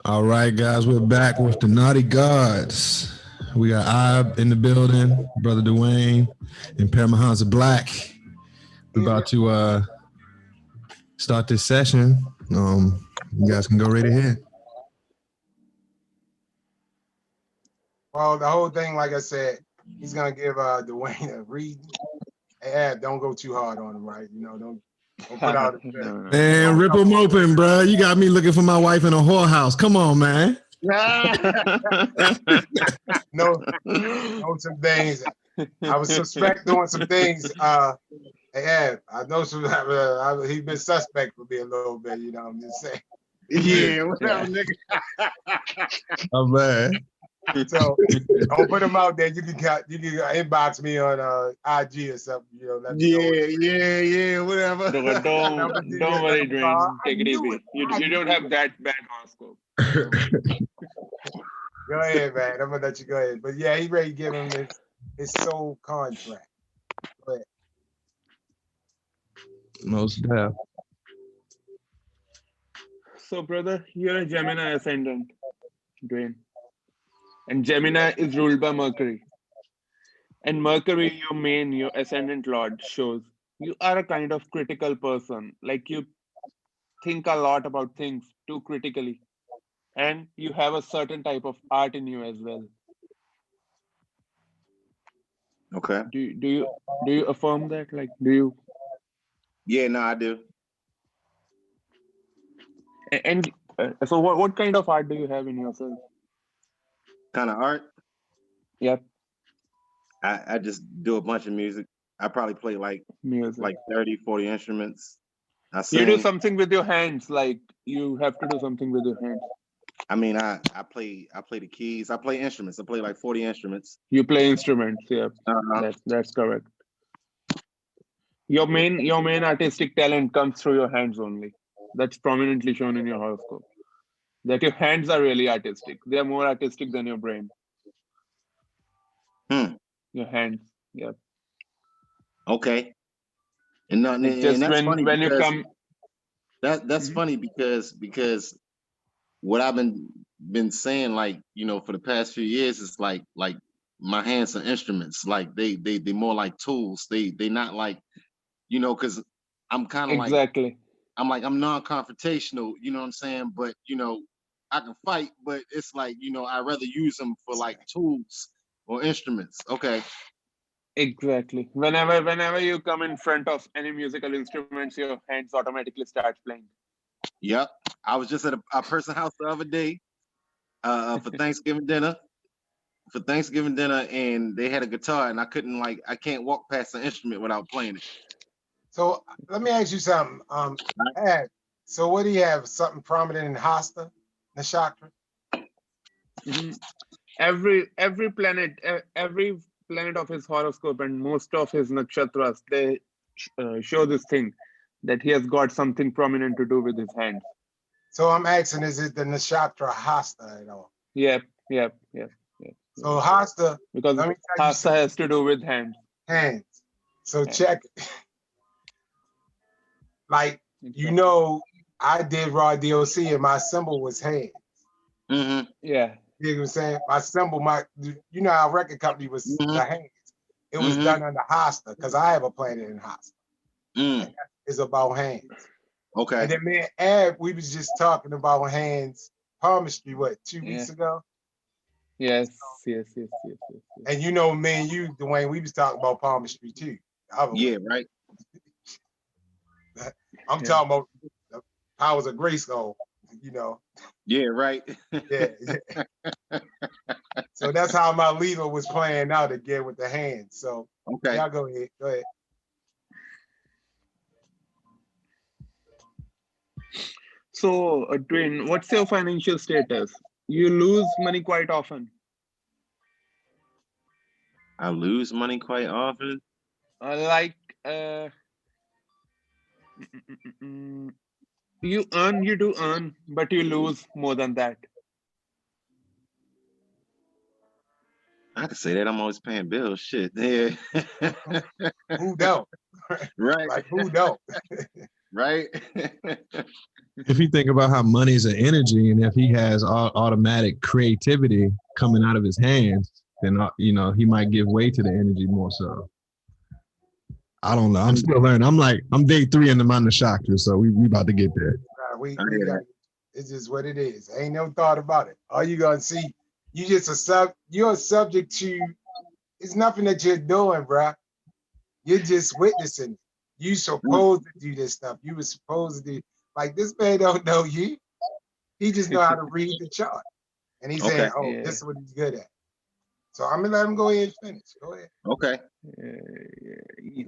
All right, guys, we're back with the Naughty Gods. We got Ib in the building, brother Dwayne, and Paramahansa Black. We're about to start this session. You guys can go right ahead. Well, the whole thing, like I said, he's gonna give Dwayne a read. Yeah, don't go too hard on him, right? Don't put out a No, no. Man, rip them open, bro. You got me looking for my wife in a whorehouse. Come on, man. no some things. I was suspect doing some things. Yeah, I know some. He's been suspect for me a little bit. I'm just saying. Yeah, whatever, nigga. Oh man. So don't put him out there. You can inbox me on IG or something. Let me know. Yeah, whatever. Don't worry, Dwayne. Take it easy. You don't have that bad horoscope. Go ahead, man. I'm gonna let you go ahead. But yeah, he's ready to give him his soul contract. Go ahead. Most deaf. So, brother, you're a Gemini ascendant, Dwayne. And Gemini is ruled by Mercury. And Mercury, your ascendant lord, shows you are a kind of critical person. Like you think a lot about things too critically. And you have a certain type of art in you as well. Okay. Do you affirm that? Like, do you? Yeah, no, I do. And so, what kind of art do you have in yourself? Kind of art. Yep, I just do a bunch of music. I probably play music. like 30, 40 instruments. I You do sing. something with your hands, like you have to do something with your hands. I mean, I play the keys. I play instruments. I play like 40 instruments. You play instruments, yeah. That's correct. Your main artistic talent comes through your hands only. That's prominently shown in your horoscope. That your hands are really artistic. They are more artistic than your brain. Your hands, yeah. Okay. And no, It's and just that's funny when you because come. that's funny because what I've been saying, like, for the past few years, is like my hands are instruments. Like they more like tools. They not like, because I'm kind of Exactly. I'm non-confrontational, you know what I'm saying? But I can fight, but it's like, I'd rather use them for like tools or instruments. Okay. Exactly. Whenever you come in front of any musical instruments, your hands automatically start playing. Yep. I was just at a person's house the other day for Thanksgiving dinner. And they had a guitar, and I can't walk past an instrument without playing it. So let me ask you something. Ed, so what do you have? Something prominent in Hasta Nakshatra? Mhm. Every planet of his horoscope and most of his nakshatras, they show this thing that he has got something prominent to do with his hands. So I'm asking, is it the Nakshatra Hasta at all? Yep. So Hasta, Because let me tell you Hasta has to do with hands. hands. So Hands. check. Like, I did raw DOC and my symbol was hands. Mm-hmm. Yeah. You know what I'm saying? My symbol, our record company was the hands. It was done under Hasta because I have a planet in Hasta. It's about hands. Okay. And then me and Ab, we was just talking about hands palmistry, 2 weeks ago? Yes. And me and you, Dwayne, we was talking about palmistry too. Yeah, right. I'm talking about the powers of Grayskull, Yeah, right. Yeah. So that's how my leader was playing out again with the hands. So okay, y'all go ahead. So, Dwayne, what's your financial status? You lose money quite often. I lose money quite often. You do earn, but you lose more than that. I could say that I'm always paying bills. Shit, yeah. Who don't? Right. Like who don't? Right? If you think about how money is an energy, and if he has automatic creativity coming out of his hands, then he might give way to the energy more so. I don't know. I'm still learning. I'm day 3 into my chakra, so we about to get there. We got, it's just what it is. Ain't no thought about it. All you gonna see, you're subject to. It's nothing that you're doing, bruh. You're just witnessing. You supposed to do this stuff. You were supposed to do. Like, this man don't know you. He just know how to read the chart, and he's saying, "Oh, this is what he's good at." So I'm gonna let him go ahead and finish. Go ahead. Okay.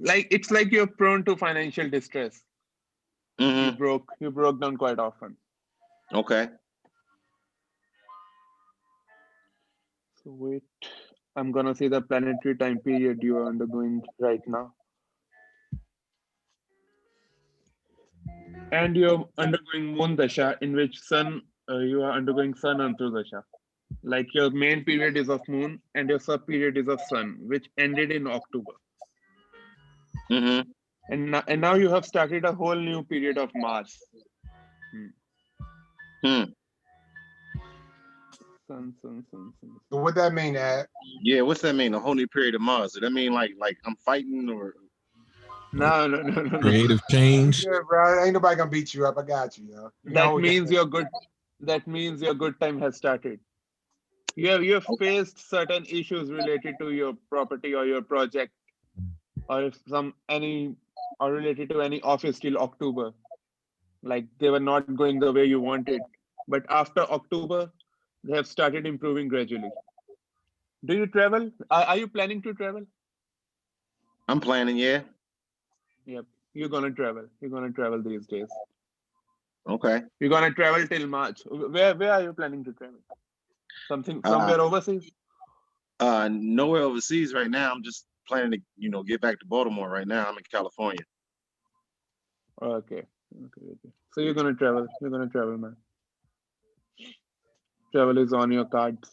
Like, it's like you're prone to financial distress. You broke down quite often. Okay. So wait, I'm gonna see the planetary time period you are undergoing right now. And you're undergoing Moon Dasha, in which you are undergoing Sun Antardasha. Like, your main period is of Moon and your sub period is of Sun, which ended in October. And now you have started a whole new period of Mars. Sun. So what that mean, Ab? Yeah, what's that mean? A whole new period of Mars? Does that mean like I'm fighting or? No. Creative change. Yeah, bro. Ain't nobody gonna beat you up. I got you, yo. That means your good time has started. You have faced certain issues related to your property or your project, or or related to any office till October. Like, they were not going the way you wanted. But after October, they have started improving gradually. Do you travel? Are you planning to travel? I'm planning, yeah. Yep. You're gonna travel. You're gonna travel these days. Okay. You're gonna travel till March. Where are you planning to travel? Somewhere overseas? Nowhere overseas right now. I'm just planning to, get back to Baltimore right now. I'm in California. Okay. So you're gonna travel. You're gonna travel, man. Travel is on your cards.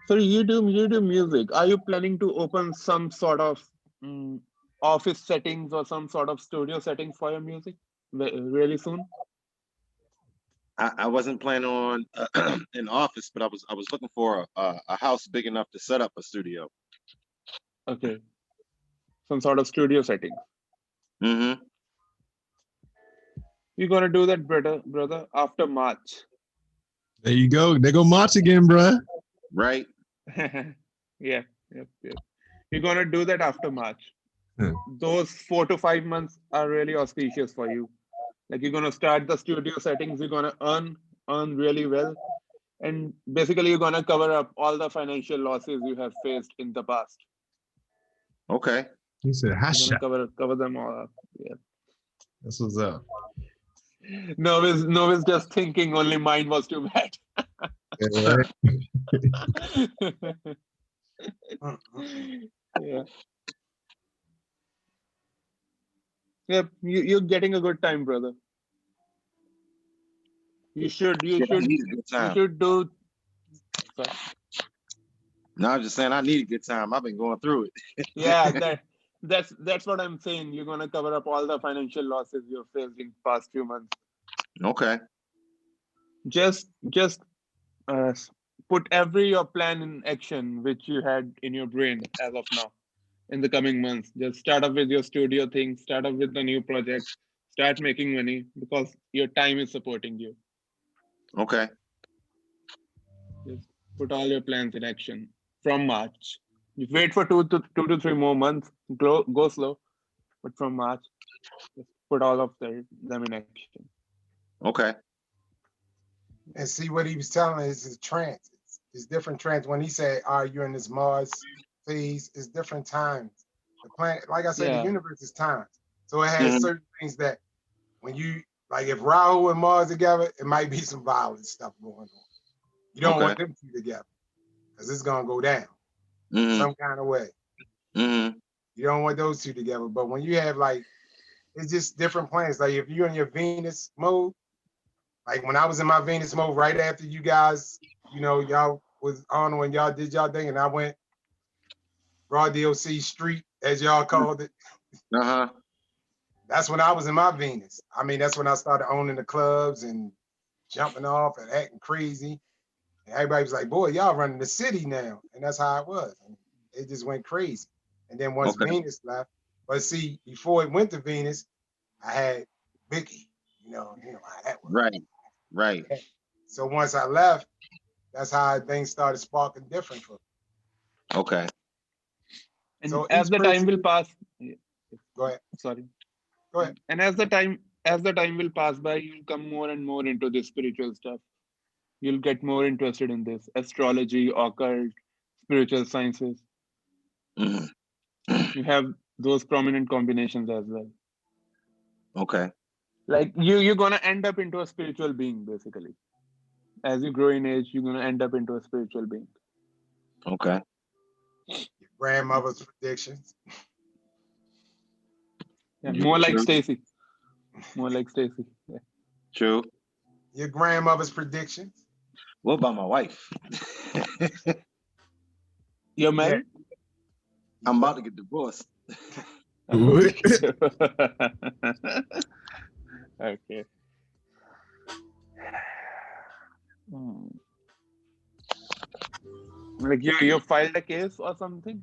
So you do music. Are you planning to open some sort of office settings or some sort of studio settings for your music really soon? I wasn't planning on an office, but I was looking for a house big enough to set up a studio. Okay. Some sort of studio setting. You're gonna do that, brother, after March. There you go. There go March again, bruh. Right. Yep. You're gonna do that after March. Those 4 to 5 months are really auspicious for you. Like, you're gonna start the studio settings. You're gonna earn really well, and basically you're gonna cover up all the financial losses you have faced in the past. Okay. He said, "Hasha." Cover them all up. Yeah. That's what's up. Novice just thinking only mine was too bad. Yeah. Yep. You're getting a good time, brother. You should do. Sorry. No, I'm just saying I need a good time. I've been going through it. Yeah, that's what I'm saying. You're gonna cover up all the financial losses you've faced in past few months. Okay. Just put your plan in action which you had in your brain as of now in the coming months. Just start up with your studio thing. Start up with the new project. Start making money because your time is supporting you. Okay. Just put all your plans in action from March. You wait for 2 to 3 more months. Go slow, but from March, just put all of them in action. Okay. And see what he was telling us is trance. It's different trance. When he said, you're in this Mars phase, it's different times. The planet, like I said, the universe is times. So it has certain things that when you, like, if Rahu and Mars together, it might be some violent stuff going on. You don't want them two together because it's going to go down some kind of way. You don't want those two together. But when you have, like, it's just different planets. Like, if you're in your Venus mode, like when I was in my Venus mode right after you guys, y'all was on when y'all did y'all thing, and I went Raw DOC Street, as y'all called it. That's when I was in my Venus. I mean, that's when I started owning the clubs and jumping off and acting crazy. And everybody was like, boy, y'all running the city now. And that's how it was. And it just went crazy. And then once Venus left, but see, before it went to Venus, I had Vicky, you know how that was. Right. So once I left, that's how things started sparking different for me. Okay. And so as the time will pass, go ahead. Sorry. Go ahead. And as the time will pass by, you'll come more and more into this spiritual stuff. You'll get more interested in this astrology, occult, spiritual sciences. You have those prominent combinations as well. Okay. Like you're gonna end up into a spiritual being, basically. As you grow in age, you're gonna end up into a spiritual being. Okay. Your grandmother's predictions. Yeah, more like Stacy. More like Stacy. Yeah. True. Your grandmother's predictions. What about my wife? You're married? I'm about to get divorced. Okay. Like you filed a case or something?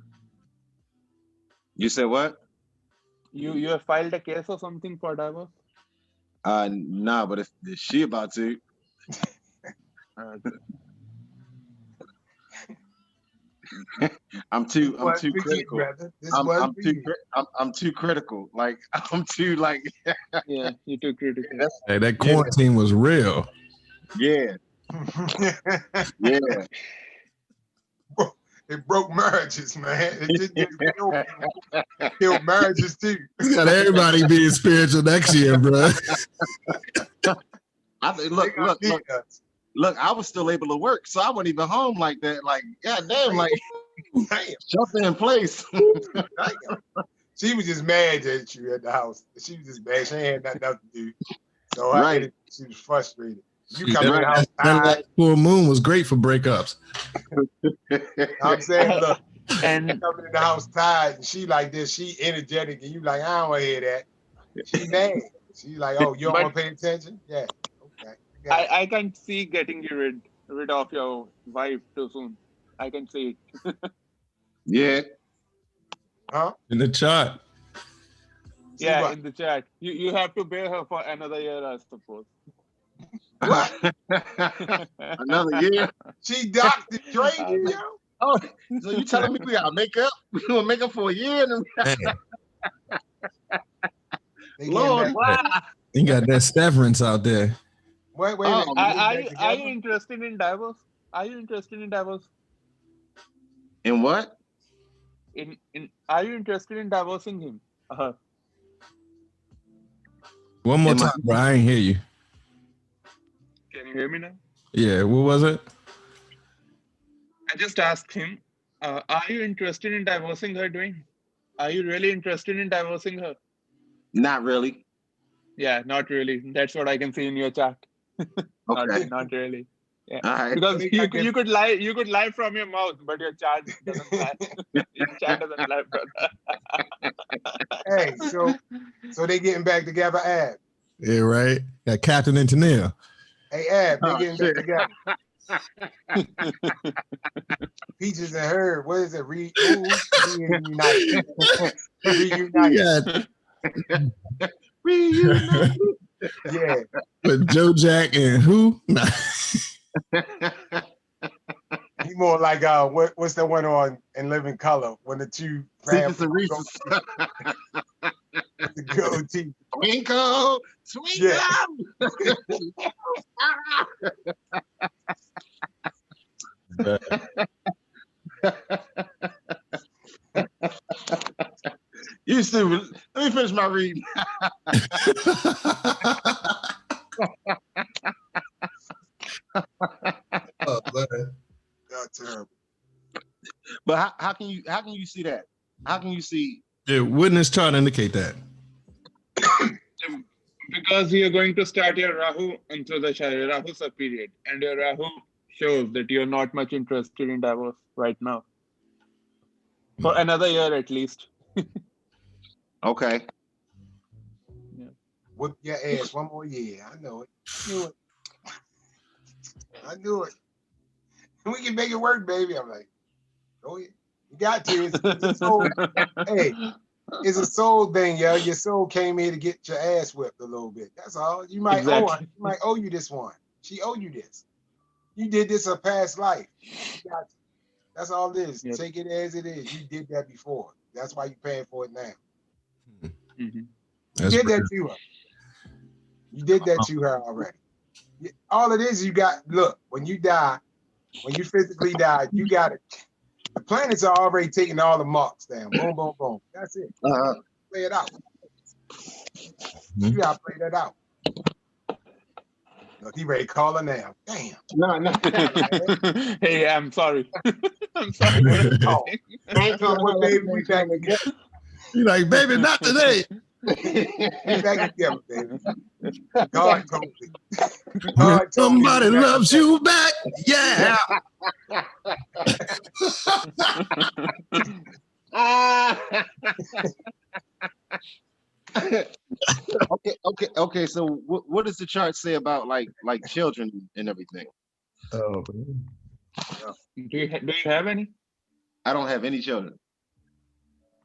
You said what? You have filed a case or something for divorce? Nah, but if she about to. I'm too critical. I'm too critical. Like I'm too like. Yeah, you're too critical. Hey, that quarantine was real. Yeah. Yeah. It broke marriages, man. It just killed marriages too. You got everybody being spiritual next year, bro. Look, I was still able to work, so I wasn't even home like that. Like, goddamn, like jumping in place. She was just mad at you at the house. She was just mad. She ain't had nothing to do. So she was frustrated. You come in the house tired. Full moon was great for breakups. I'm saying, look, and coming in the house tired, and she like this, she energetic, and you like, I don't want to hear that. She mad. She like, oh, you don't want to pay attention? Yeah. Okay. I can see getting you rid of your wife too soon. I can see it. Yeah. Huh? In the chat. Yeah, in the chat. You have to bear her for another year, I suppose. What? Another year? She Dr. Dre, yo. Oh, so you telling me we gotta make up? We gonna make up for a year? Lord, wow. You got that severance out there. Wait a minute. Are you interested in divorce? Are you interested in divorce? In what? Are you interested in divorcing him? One more time, bro. I ain't hear you. Can you hear me now? Yeah, what was it? I just asked him, are you interested in divorcing her, Dwayne? Are you really interested in divorcing her? Not really. Yeah, not really. That's what I can see in your chat. Okay. Not really. Yeah. All right. Because you could lie from your mouth, but your chat doesn't lie. Your chat doesn't lie, brother. Hey, so they getting back together, Ab. Yeah, right. Got Captain and Tennille. Hey, Ab, they getting back together. Peaches and Herb, what is it? Reunite. Reunite. Yeah. But Joe Jack and who? Nah. He more like what's the one on In Living Color when the two Cephas and Reese's. the goatee. Twinkle. Yeah. You stupid. Let me finish my reading. Oh, man. That's terrible. But how can you see that? How can you see? Yeah, wouldn't this chart indicate that? Because you're going to start your Rahu until the Rahu sub period, and your Rahu shows that you're not much interested in divorce right now. For another year at least. Okay. Whoop your ass one more year. I know it. I knew it. We can make it work, baby. I'm like, oh yeah, you got to. It's a soul. Hey, it's a soul thing, yo. Your soul came here to get your ass whipped a little bit. That's all. You might owe her. You might owe you this one. She owe you this. You did this a past life. You got to. That's all it is. Yep. Take it as it is. You did that before. That's why you're paying for it now. Mm-hmm. You did that to her. You did that to her already. All it is, you got, look, when you die, when you physically die, you got it. The planets are already taking all the marks down. Boom, boom, boom. That's it. Play it out. You gotta play that out. Look, he ready to call her now. Damn. No. Hey, I'm sorry. I'm sorry. Oh, ain't what, baby? We back together. You're like, baby, not today. We back together, baby. God told me. Somebody loves you back. Yeah. Okay. So what does the chart say about like children and everything? Oh, do you have any? I don't have any children.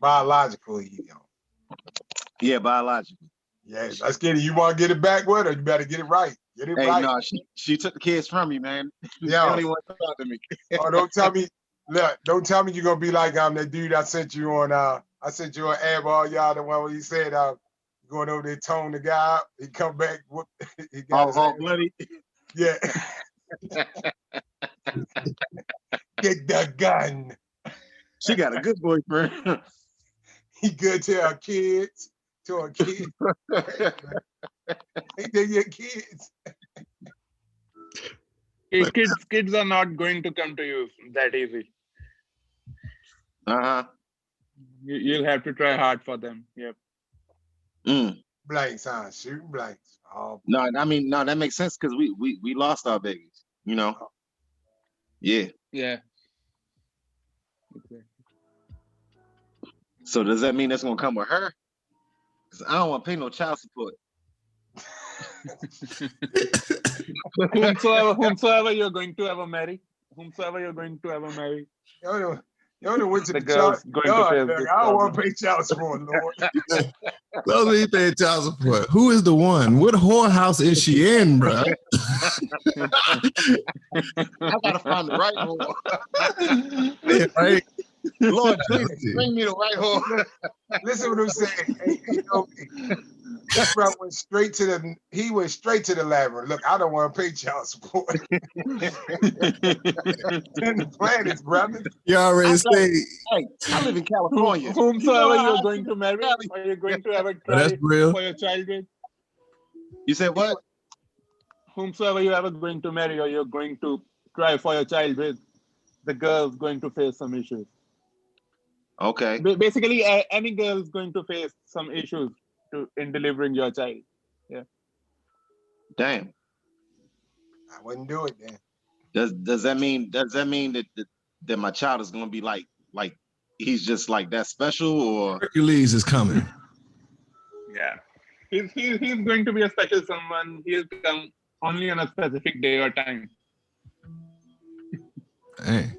Biologically, you know. Yeah, biologically. Yeah, let's get it. You want to get it back with her? You better get it right. Get it right. No, she took the kids from me, man. Yeah. Don't even want to talk to me. Oh, don't tell me. Look, don't tell me you're gonna be like that dude I sent you on. I sent you an ad, all y'all, the one where he said going over there, tone the guy up. He come back, whoop. He got all bloody. Yeah. Get the gun. She got a good boyfriend. He good to our kids. Ain't they your kids? Hey, kids are not going to come to you that easy. You'll have to try hard for them. Yep. Blanks, huh? Shooting blanks. Oh, no, I mean, no, that makes sense because we lost our babies, you know. Yeah. Okay. So does that mean that's gonna come with her? Because I don't want to pay no child support. Whomsoever you're going to ever marry. You only went to the the girl's child. going God, to look, I don't want to pay child support, Lord. Those me paying child support. Who is the one? What whorehouse is she in, bro? I gotta find the right one. Yeah, right. Lord Jesus, bring me the right one. Listen what I'm saying. Hey, this bro went straight to the labyrinth. Look, I don't want to pay child support. In the planets, brother. You already say. Hey, I live in California. Whomsoever you're going to marry, or you're going to have a try for your child with. You said what? Whomsoever you're ever going to marry, or you're going to try for your child with, the girl's going to face some issues. Okay. Basically, any girl is going to face some issues in delivering your child. Yeah. Damn. I wouldn't do it then. Does that mean that my child is gonna be like he's just like that special, or Hercules is coming? Yeah. He's going to be a special someone. He'll come only on a specific day or time. Hey.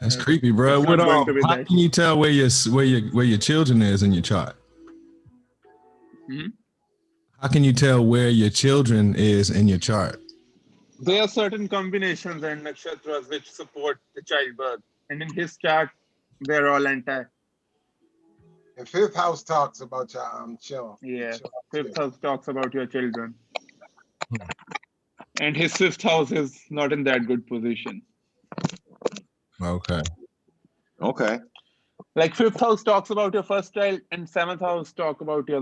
That's creepy, bro. How can you tell where your children is in your chart? Mm-hmm. How can you tell where your children is in your chart? There are certain combinations and nakshatras which support the childbirth, and in his chart, they're all intact. And fifth house talks about your children. Yeah, fifth house talks about your children, and his fifth house is not in that good position. Okay. Like fifth house talks about your first child, and seventh house talk about your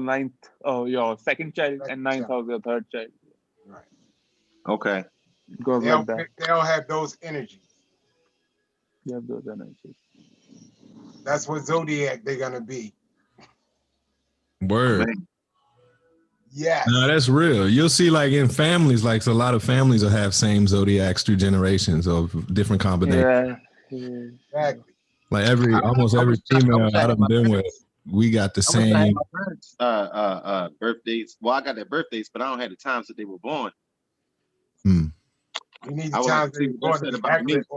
your second child, and ninth house your third child. Right. Okay. It goes like that. They all have those energies. You have those energies. That's what zodiac they're gonna be. Word. Yes. No, that's real. You'll see, like in families, like so a lot of families will have same zodiacs through generations of different combinations. Yeah. Exactly. Like almost every female I've been with we got the I wish I had same. my parents' birthdays. Well, I got their birthdays, but I don't have the times that they were born. You need the I would like times to they see were what born that to said be about me. accurate.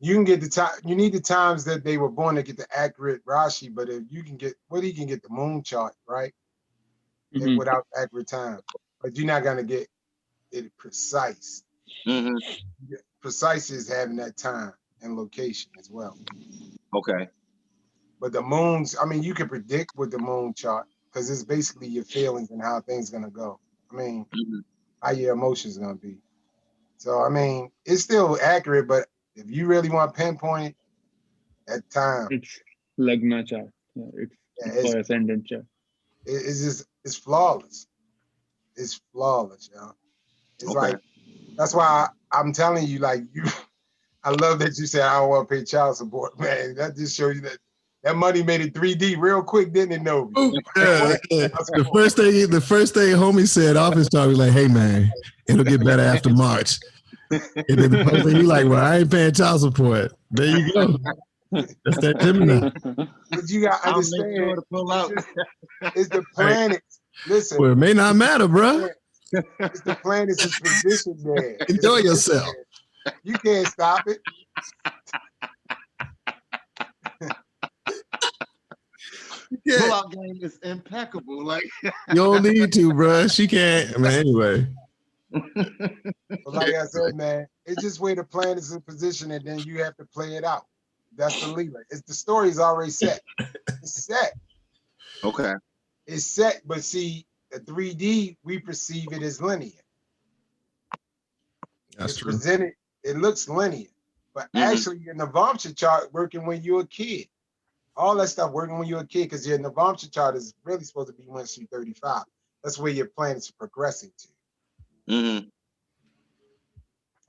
You can get the time. You need the times that they were born to get the accurate Rashi. But if you can get he can get the moon chart right without accurate time, but you're not gonna get it precise. Precise is having that time and location as well. Okay. But the moons, I mean, you can predict with the moon chart because it's basically your feelings and how things gonna go. I mean, how your emotions gonna be. So I mean, it's still accurate, but if you really want to pinpoint that time, It's Lagna chart. Yeah, it's for ascendant chart. It's flawless. It's flawless, y'all. It's like that's why I'm telling you, like you. I love that you said I don't want to pay child support, man. That just shows you that money made it 3D real quick, didn't it, Novi? Yeah. The first thing homie said off his talk was like, "Hey man, it'll get better after March." And then the first thing he like, "Well, I ain't paying child support." There you go. That's that Gemini. But you got to understand, sure to pull out. It's the planets. Listen. Well, it may not matter, bro. It's the planets is positioned there. Enjoy yourself. You can't stop it. Pull-out game is impeccable. Like you don't need to, bro. She can't. I mean, anyway. But like I said, man, it's just where the planets in position, and then you have to play it out. That's the leader. It's the story's already set. It's set. Okay. It's set, but see, the 3D, we perceive it as linear. That's it's true. Presented, it looks linear. But actually, your Navamsha chart working when you're a kid. All that stuff working when you're a kid, because your Navamsha chart is really supposed to be once you're 35. That's where your planets are progressing to. And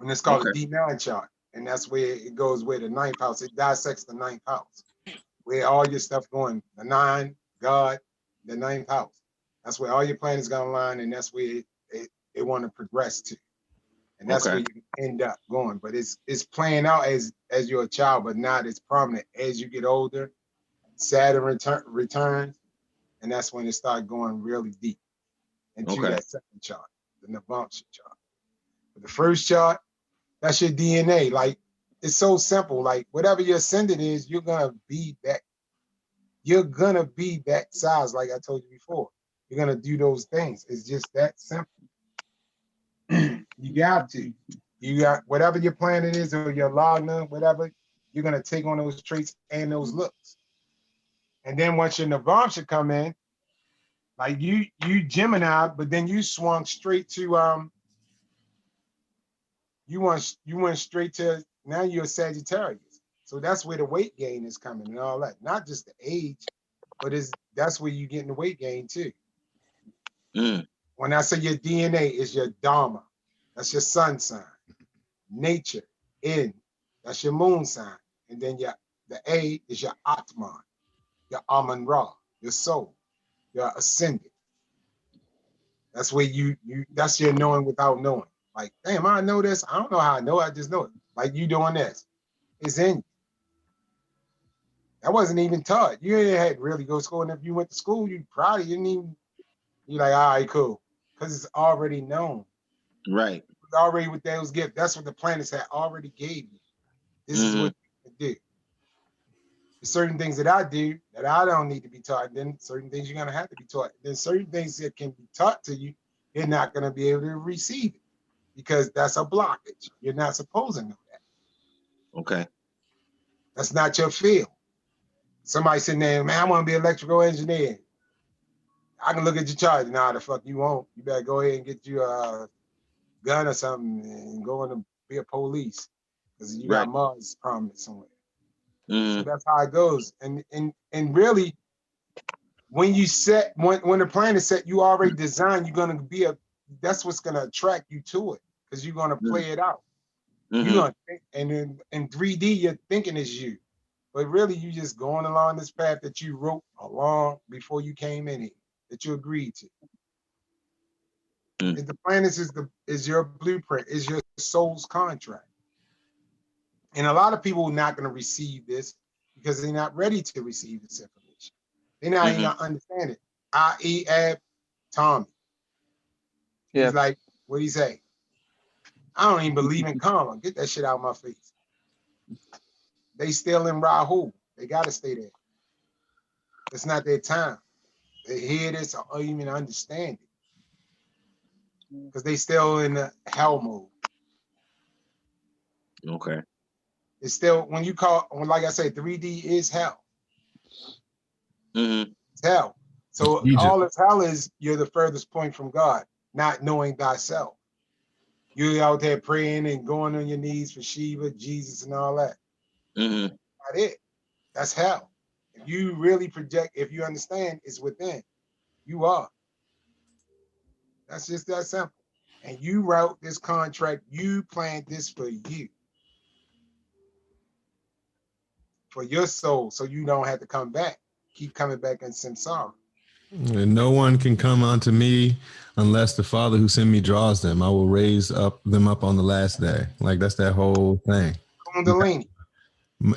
it's called a D9 chart. And that's where it goes where the 9th house, it dissects the 9th house. Where all your stuff going, the 9, God, the 9th house. That's where all your planets gonna line, and that's where it want to progress to. And that's where you end up going. But it's playing out as you're a child, but not as prominent. As you get older, Saturn returns, and that's when it starts going really deep into that second chart, the Navamsha chart. But the first chart, that's your DNA. Like, it's so simple. Like, whatever your ascendant is, you're gonna be that. You're gonna be that size, like I told you before. You're gonna do those things. It's just that simple. You got to. You got whatever your planet is or your lagna, whatever, you're gonna take on those traits and those looks. And then once your Navamsha come in, like you Gemini, but then you swung straight to you went straight to, now you're a Sagittarius. So that's where the weight gain is coming and all that. Not just the age, but that's where you're getting the weight gain too. When I say your DNA is your Dharma, that's your sun sign. Nature, in, that's your moon sign. And then the A is your Atman, your Amun Ra, your soul, your ascendant. That's where that's your knowing without knowing. Like, damn, I know this. I don't know how I know it, I just know it. Like you doing this. It's in you. That wasn't even taught. You ain't had to really go to school. And if you went to school, you probably didn't even, you're like, all right, cool. Because it's already known. Right. It's already with those gifts. That's what the planets had already gave you. This is what you can do. There's certain things that I do that I don't need to be taught. Then certain things you're going to have to be taught. Then certain things that can be taught to you, you're not going to be able to receive it because that's a blockage. You're not supposed to know that. Okay. That's not your field. Somebody sitting there, man, I want to be an electrical engineer. I can look at your chart. Nah, the fuck you won't. You better go ahead and get you a gun or something and go in to be a police because you got Mars prominent somewhere. So that's how it goes. And really, when you set, when the plan is set, you already designed, you're going to be that's what's going to attract you to it because you're going to play it out. You're going to think, and in 3D, you're thinking is you. But really, you just going along this path that you wrote along before you came in here, that you agreed to. The planets is your blueprint, is your soul's contract. And a lot of people are not going to receive this because they're not ready to receive this information. They're not even gonna understand it. I.E. Ab Tommy. He's like, what'd he say? I don't even believe in karma. Get that shit out of my face. They still in Rahu. They gotta stay there. It's not their time. They hear this or even understand it. Because they still in the hell mode. Okay. It's still, when you call, like I said, 3D is hell. It's hell. So all this hell is, you're the furthest point from God, not knowing thyself. You're out there praying and going on your knees for Shiva, Jesus, and all that. Not it. That's hell. If you really project, if you understand, it's within. You are. That's just that simple. And you wrote this contract, you planned this for you. For your soul, so you don't have to come back. Keep coming back in samsara. And no one can come unto me unless the Father who sent me draws them. I will raise them up on the last day. Like, that's that whole thing. Kundalini.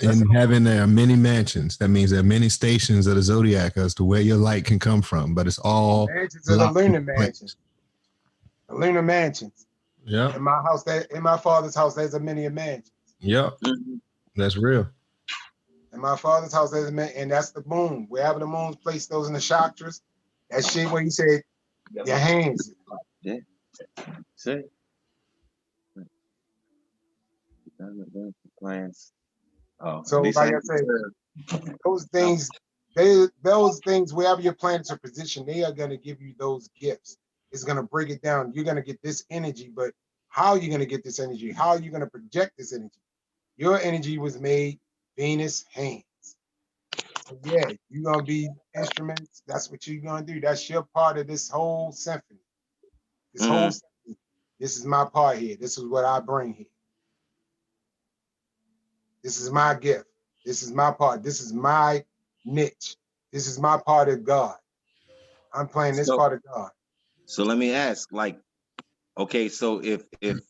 In heaven, there are many mansions. That means there are many stations of the zodiac as to where your light can come from. But it's all mansions of the lunar mansions. The lunar mansions. Yeah. In my house, in my father's house, there's a many mansions. Yep. That's real. In my father's house, there's a man, and that's the moon. Wherever the moon's placed, those in the chakras. That shit where you said your hands. Yeah. See. Plans. Oh, so like I said, those things, wherever your planets are positioned, they are going to give you those gifts. It's going to break it down. You're going to get this energy, but how are you going to get this energy? How are you going to project this energy? Your energy was made Venus hands. So yeah, you're going to be instruments. That's what you're going to do. That's your part of this whole symphony. This whole symphony. This is my part here. This is what I bring here. This is my gift. This is my part. This is my niche. This is my part of God. I'm playing this part of God. So let me ask, like, okay, so if okay,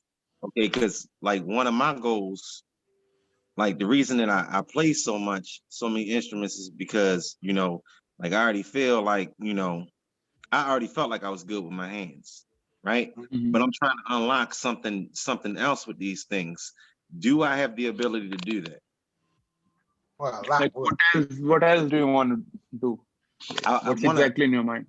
because like one of my goals, like the reason that I play so many instruments is because, you know, like I already feel like, you know, I already felt like I was good with my hands, right? But I'm trying to unlock something else with these things. Do I have the ability to do that? Well, like what else do you want to do? What's exactly in your mind?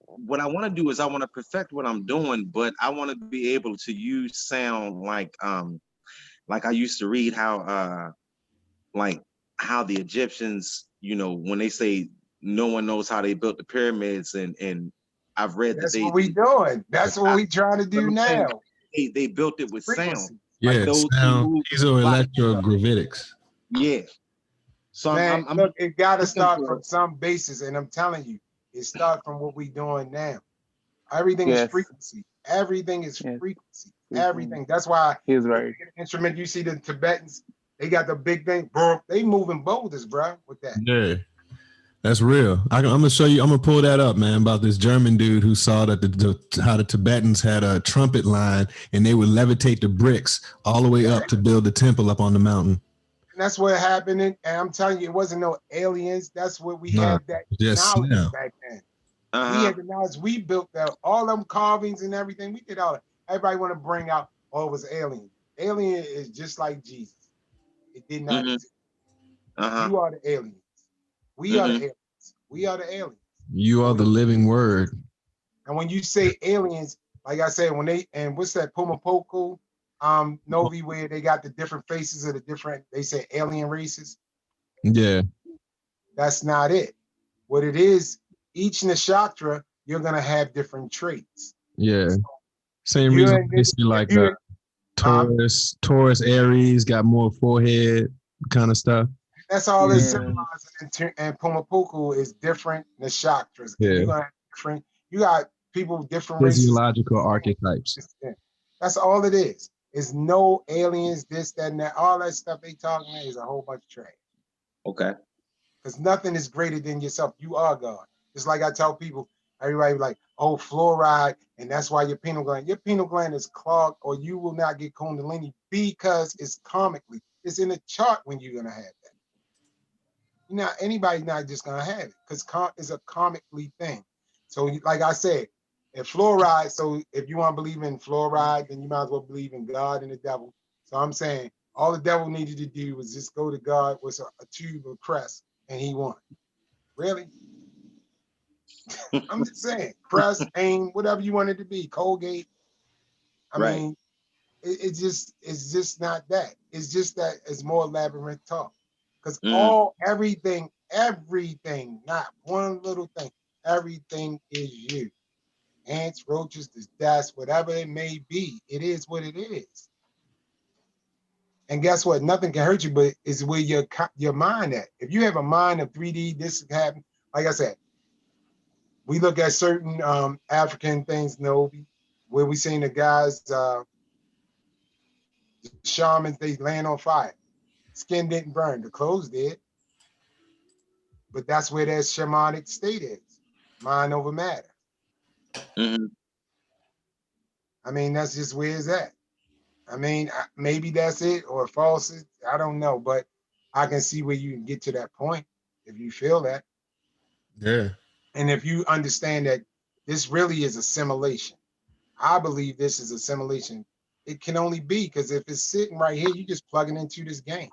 What I want to do is I want to perfect what I'm doing, but I want to be able to use sound like I used to read how the Egyptians, you know, when they say no one knows how they built the pyramids, and I've read that's what we doing. That's what we trying to do now. They built it with sound. Yeah, like those sound. These are electrogravitics. Yeah. So man, look, it got to start from some basis, and I'm telling you, it starts from what we doing now. Everything is frequency. Everything is frequency. Everything. That's why he's right. Instrument, you see the Tibetans, they got the big thing, bro. They moving boulders, bro, with that. Yeah. That's real. I'm gonna show you. I'm gonna pull that up, man, about this German dude who saw that how the Tibetans had a trumpet line and they would levitate the bricks all the way up to build the temple up on the mountain. And that's what happened. And I'm telling you, it wasn't no aliens. That's what we had that knowledge back then. We had the knowledge. We built that, all them carvings and everything. We did all that. Everybody want to bring out, oh, it was alien. Alien is just like Jesus. It did not exist. You are the aliens. We are the aliens. We are the aliens. You are the living word. And when you say aliens, like I said, when they, and what's that Pumapoku Novi, where they got the different faces of the different, they say alien races. Yeah. That's not it. What it is, each nakshatra, you're gonna have different traits. Yeah. Same reason they say like Taurus, Aries got more forehead kind of stuff. That's all it's symbolizing. And Pumapoku is different nakshatras. Yeah. And you're gonna have different, you got people with different physiological archetypes. That's all it is. It's no aliens, this, that, and that. All that stuff they talking about is a whole bunch of trash. Okay. Because nothing is greater than yourself. You are God. It's like I tell people, everybody like, oh, fluoride, and that's why your pineal gland is clogged, or you will not get Kundalini because it's karmically. It's in the chart when you're gonna have that. anybody's not just gonna have it because it's a karmically thing. So like I said, if fluoride, so if you want to believe in fluoride, then you might as well believe in God and the devil. So I'm saying all the devil needed to do was just go to God with a tube of crest and he won. Really? I'm just saying, crest, aim, whatever you want it to be, Colgate. I mean, it's just not that. It's just that it's more labyrinth talk. Because everything, not one little thing, everything is you. Ants, roaches, the dust, whatever it may be, it is what it is. And guess what? Nothing can hurt you, but it's where your mind at. If you have a mind of 3D, this happen. Like I said, we look at certain African things, where we seen the guys, the shamans, they land on fire. Skin didn't burn, the clothes did. But that's where that shamanic state is, mind over matter. Mm-hmm. I mean, that's just where it's at. I mean, maybe that's it or false. I don't know, but I can see where you can get to that point if you feel that. Yeah. And if you understand that this really is assimilation. I believe this is assimilation. It can only be because if it's sitting right here, you just plug it into this game.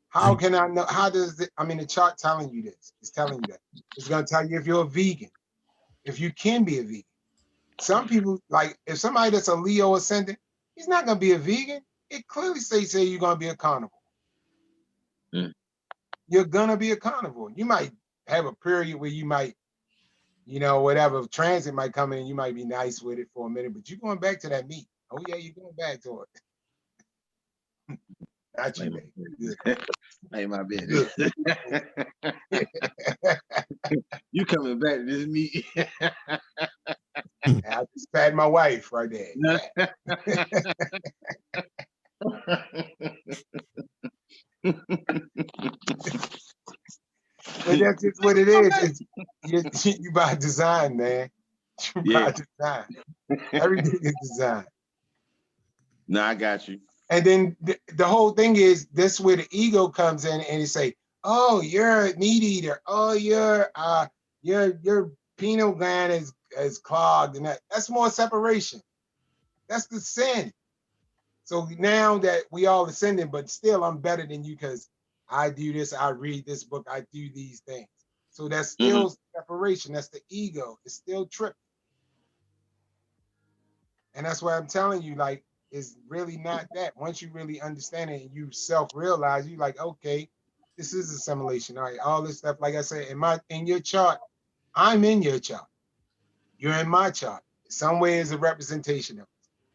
How can I know? How does it? I mean, the chart telling you this. It's telling you that. It's going to tell you if you're a vegan, if you can be a vegan. Some people, like if somebody that's a Leo ascendant, he's not going to be a vegan. It clearly say you're going to be a carnivore. Mm. You're going to be a carnivore. You might have a period where you might, whatever transit might come in, you might be nice with it for a minute, but you're going back to that meat. Oh yeah, you're going back to it. Not you, baby. Ain't my business. You coming back to this meat? I just pat my wife right there. But that's just what it is. You by design, man. You by design. Everything is designed. No, I got you. And then the whole thing is this where the ego comes in and you say, "Oh, you're a meat eater. Oh, your pineal gland is clogged," and that's more separation. That's the sin. So now that we all ascending, but still I'm better than you because I do this, I read this book, I do these things. So that's still separation. That's the ego. It's still tripping. And that's why I'm telling you, like, it's really not that. Once you really understand it and you self-realize, you're like, okay, this is assimilation. All right, all this stuff, like I said, in your chart, I'm in your chart. You're in my chart. Somewhere is a representation of it,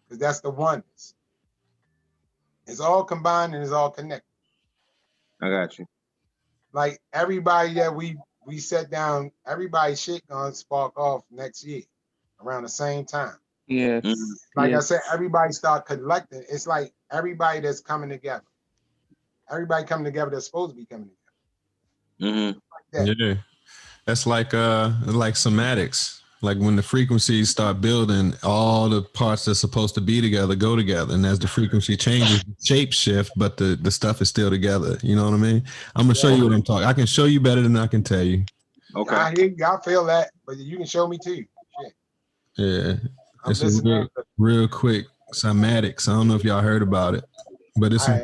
because that's the oneness. It's all combined and it's all connected. I got you. Like everybody that we set down, everybody's shit gonna spark off next year around the same time. Yes. Like I said, everybody start collecting. It's like everybody that's coming together. Everybody coming together that's supposed to be coming together. Mm-hmm. Like that. Yeah. That's like somatics. Like when the frequencies start building, all the parts that's supposed to be together go together. And as the frequency changes, the shape shift, but the stuff is still together. You know what I mean? I'm gonna show you what I'm talking. I can show you better than I can tell you. Okay. I hear you, I feel that, but you can show me too. Shit. Yeah. This is real quick. Somatics. I don't know if y'all heard about it, but it's some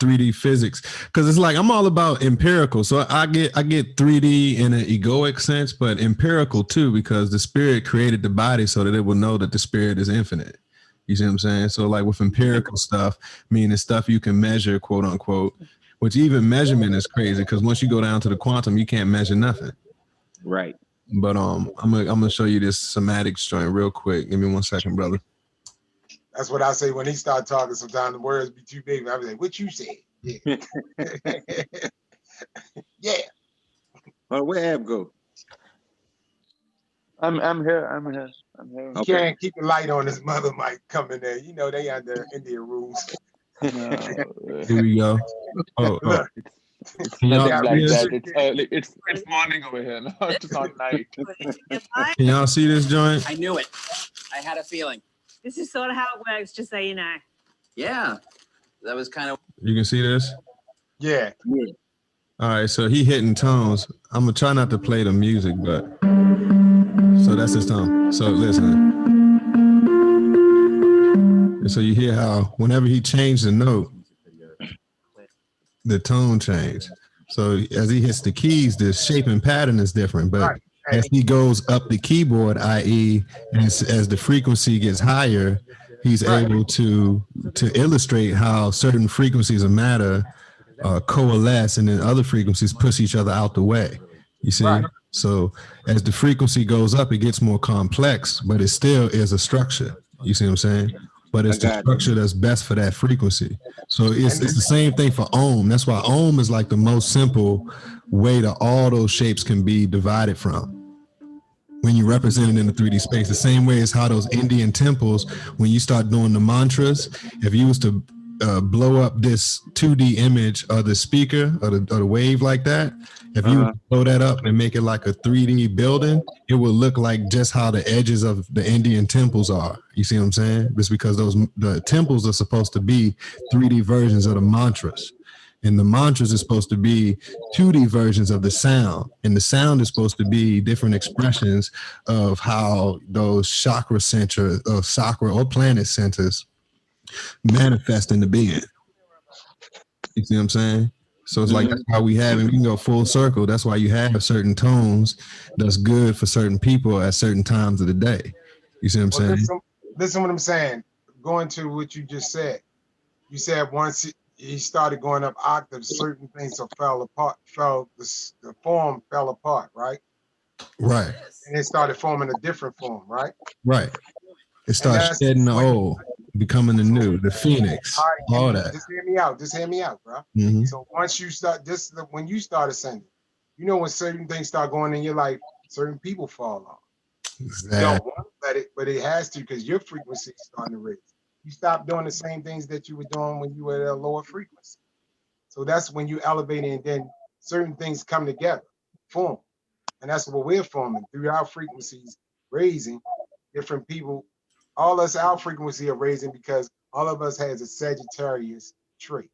3D physics, because it's like I'm all about empirical. So I get 3D in an egoic sense, but empirical too, because the spirit created the body so that it will know that the spirit is infinite. You see what I'm saying? So like with empirical stuff, meaning stuff you can measure, quote unquote, which even measurement is crazy because once you go down to the quantum, you can't measure nothing. Right. But I'm gonna show you this somatics joint real quick. Give me 1 second, brother. That's what I say when he start talking. Sometimes the words be too big. I be like, "What you said?" Yeah. Yeah. Where Ab go? I'm here. You can't keep the light on. His mother might come in there. You know they under India rules. Here we go. Oh. It's nothing like that. It's early. It's morning over here. No, it's not night. Can y'all see this joint? I knew it. I had a feeling. This is sort of how it works, just so you know. Yeah, that was kind of. You can see this? Yeah. All right, so he hitting tones. I'm gonna try not to play the music, but so that's his tone. So listen. And so you hear how whenever he changed the note, the tone changed. So as he hits the keys, the shape and pattern is different. But Right. Hey, as he goes up the keyboard, i.e., as the frequency gets higher, he's Right. able to illustrate how certain frequencies of matter coalesce, and then other frequencies push each other out the way. You see? Right. So as the frequency goes up, it gets more complex, but it still is a structure. You see what I'm saying? But it's I the got you. structure that's best for that frequency. So it's And the same thing for ohm. That's why ohm is like the most simple way that all those shapes can be divided from when you represent it in the 3D space. The same way as how those Indian temples, when you start doing the mantras, if you was to blow up this 2D image of the speaker or the wave like that, if you blow that up and make it like a 3D building, it will look like just how the edges of the Indian temples are. You see what I'm saying? It's because the temples are supposed to be 3D versions of the mantras. And the mantras is supposed to be 2D versions of the sound. And the sound is supposed to be different expressions of how those chakra center or chakra or planet centers manifest in the being. You see what I'm saying? So it's like that's how we have, and we can go full circle. That's why you have certain tones that's good for certain people at certain times of the day. You see what I'm well, saying? listen what I'm saying. Going to what you just said. You said once he started going up octaves, certain things fell apart, the form fell apart, right? Right, And it started forming a different form, right? right. It And starts that's shedding the when old, becoming the new, the phoenix, all that. just hear me out. Just hear me out, bro. Mhm. So once you start when you start ascending, you know when certain things start going in your life, certain people fall off. You don't Exactly. want to let it, but it has to because your frequency is starting to raise. You stop doing the same things that you were doing when you were at a lower frequency. So that's when you elevate and then certain things come together, form. And that's what we're forming through our frequencies, raising different people. All us, our frequency are raising because all of us has a Sagittarius trait.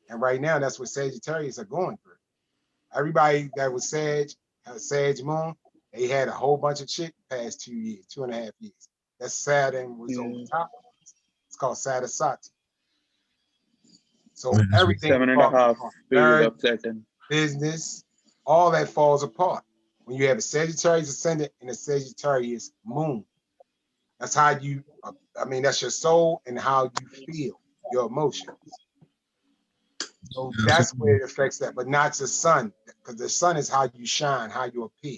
And right now, that's what Sagittarius are going through. Everybody that was Sag, Sag moon, they had a whole bunch of shit past 2 years, 2.5 years. That Saturn was over top. It's called Sadasati. So everything falls 7.5 apart. period Marriage, of Saturn. business, all that falls apart. When you have a Sagittarius ascendant and a Sagittarius moon, that's how you, that's your soul and how you feel, your emotions. So that's where it affects that, but not the sun, because the sun is how you shine, how you appear.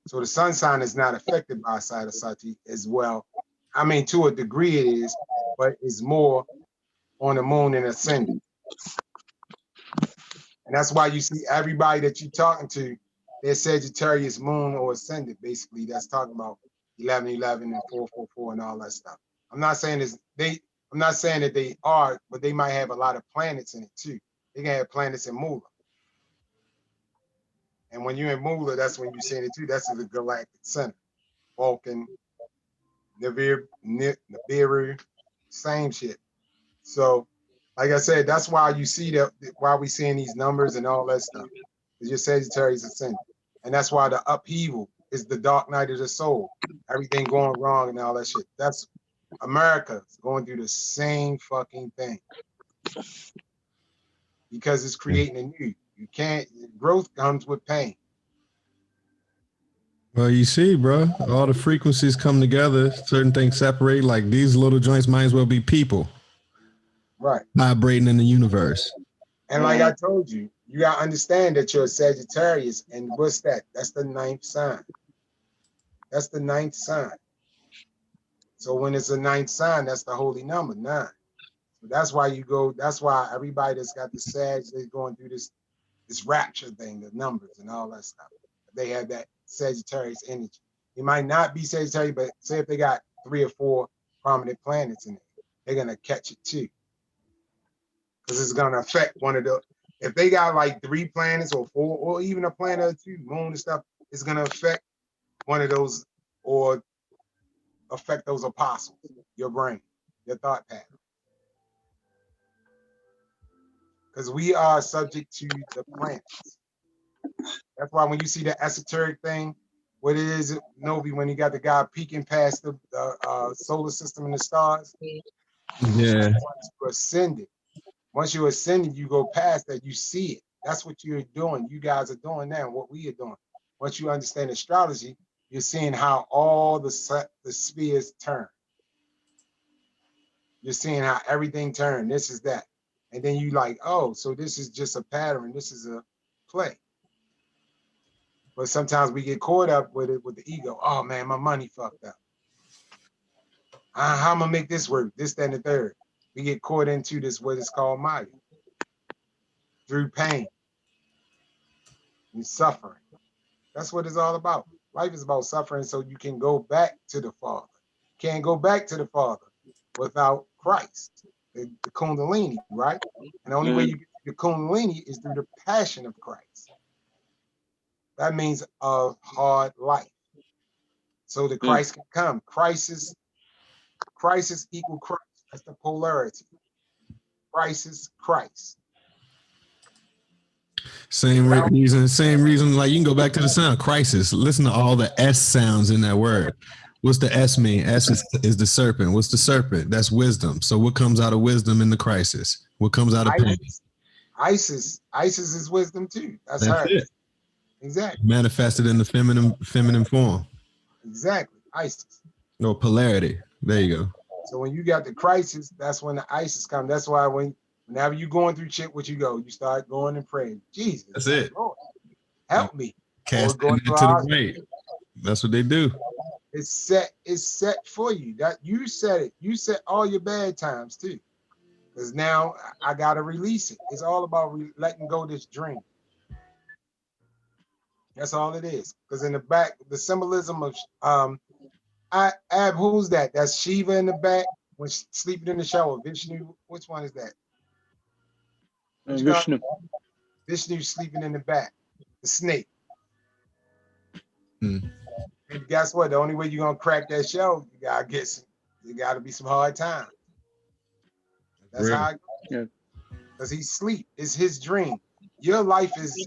So the sun sign is not affected by Sadasati as well. I mean, to a degree it is, but it's more on the moon and ascendant. And that's why you see everybody that you're talking to, they're Sagittarius moon or ascendant, basically. That's talking about 1111 and 444 and all that stuff. I'm not saying that they are, but they might have a lot of planets in it too. They can have planets in Mula. And when you're in Mula, that's when you're seeing it too. That's the galactic center. Vulcan, Nibiru, same shit. So, like I said, that's why you see that, why we seeing these numbers and all that stuff. Because your Sagittarius ascendant. And that's why the upheaval is the dark night of the soul. Everything going wrong and all that shit. That's America going through the same fucking thing. Because it's creating a new. You can't, growth comes with pain. Well, you see, bro, all the frequencies come together, certain things separate. Like these little joints might as well be people Right. vibrating in the universe. And like I told you, you got to understand that you're a Sagittarius. And what's that? That's the 9th sign. That's the 9th sign. So when it's a 9th sign, that's the holy number, 9. So that's why that's why everybody that's got the Sag, they're going through this rapture thing, the numbers and all that stuff. They have that Sagittarius energy. It might not be Sagittarius, but say if they got 3 or 4 prominent planets in it, they're going to catch it too. Because it's going to affect one of the, if they got like 3 planets or 4, or even a planet or 2, moon and stuff, it's going to affect one of those or affect those apostles, your brain, your thought pattern. because we are subject to the planets. That's why when you see the esoteric thing, what it is, Novi, when you got the guy peeking past the solar system and the stars, Yeah. once you ascended, you go past that, you see it. That's what you're doing. You guys are doing now, what we are doing. Once you understand astrology, you're seeing how all the spheres turn. You're seeing how everything turns. This is that. And then you like, oh, so this is just a pattern. This is a play. But sometimes we get caught up with it with the ego. Oh man, my money fucked up. How am I gonna make this work? This, that, and the third. We get caught into this, what is called Maya. Through pain and suffering. That's what it's all about. Life is about suffering so you can go back to the Father. Can't go back to the Father without Christ, the Kundalini, right? And the only way you get to the Kundalini is through the passion of Christ. That means a hard life. So the Christ can come. Crisis equal Christ. That's the polarity. Crisis, Christ. Same reason. Like you can go back to the sound crisis. Listen to all the S sounds in that word. What's the S mean? S is the serpent. What's the serpent? That's wisdom. So what comes out of wisdom in the crisis? What comes out of pain? Isis is wisdom too. That's her. It. Exactly. Manifested in the feminine form. Exactly. Isis. No, polarity. There you go. So when you got the crisis, that's when the Isis come. That's why whenever you going through shit, what you go, you start going and praying. Jesus. That's it. Lord, help me. Cast it to the grave. That's what they do. It's set for you. That you set it. You set all your bad times too. Because now I gotta release it. It's all about letting go of this dream. That's all it is. Because in the back, the symbolism of Ab, who's that? That's Shiva in the back when she's sleeping in the shower. Vishnu, which one is that? Vishnu. Vishnu sleeping in the back. The snake. Hmm. And guess what? The only way you're gonna crack that shell, you gotta be some hard times. That's Really? how it goes. Because he sleep. It's his dream. Your life is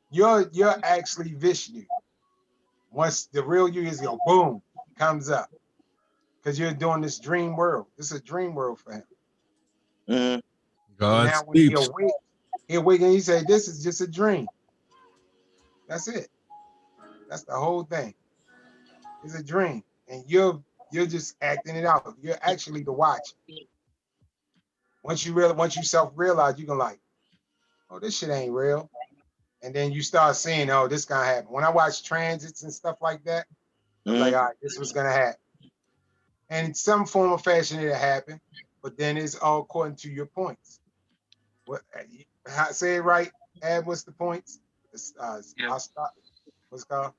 you're actually Vishnu. Once the real you is go boom, comes up. Because you're doing this dream world. This is a dream world for him. Mm-hmm. God now when he awake and he say, this is just a dream. That's it. That's the whole thing. It's a dream. And you're just acting it out. You're actually the watch. Once you self-realize, you're gonna like, oh, this shit ain't real. And then you start seeing, oh, this gonna happen. When I watch transits and stuff like that, I'm like, all right, this was gonna happen. And in some form or fashion it'll happen, but then it's all according to your points. What say it right, Ad, what's the points? It's what's it called?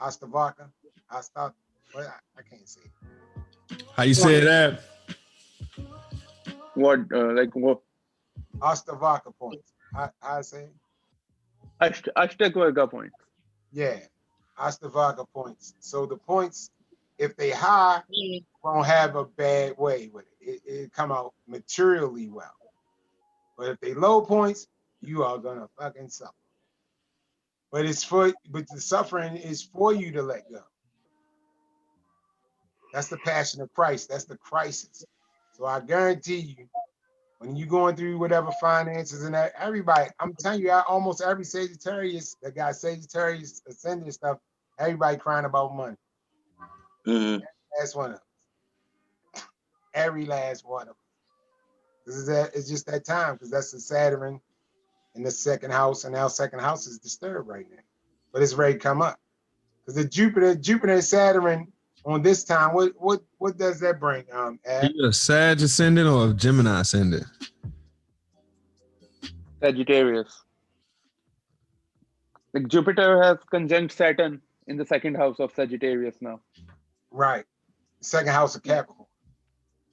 Astavaka. What I can't say it. How you say that? What like what? Astavaka points. I say it? Ashtakvarga points. Yeah, Astavaka points. So the points, if they high, won't have a bad way with it. It come out materially well. But if they low points, you are gonna fucking suffer. But the suffering is for you to let go. That's the passion of Christ. That's the crisis. So I guarantee you, when you're going through whatever finances and that, everybody, I'm telling you, almost every Sagittarius that got Sagittarius ascendant stuff, everybody crying about money. Mm-hmm. Last one of them. Every last one of them. It's just that time, because that's the Saturn in the second house, and our second house is disturbed right now. But it's ready to come up. Because the Jupiter and Saturn on this time, what does that bring? Are you a Sag ascendant or a Gemini ascendant? Sagittarius. Like Jupiter has conjunct Saturn in the second house of Sagittarius now. Right. Second house of Capricorn.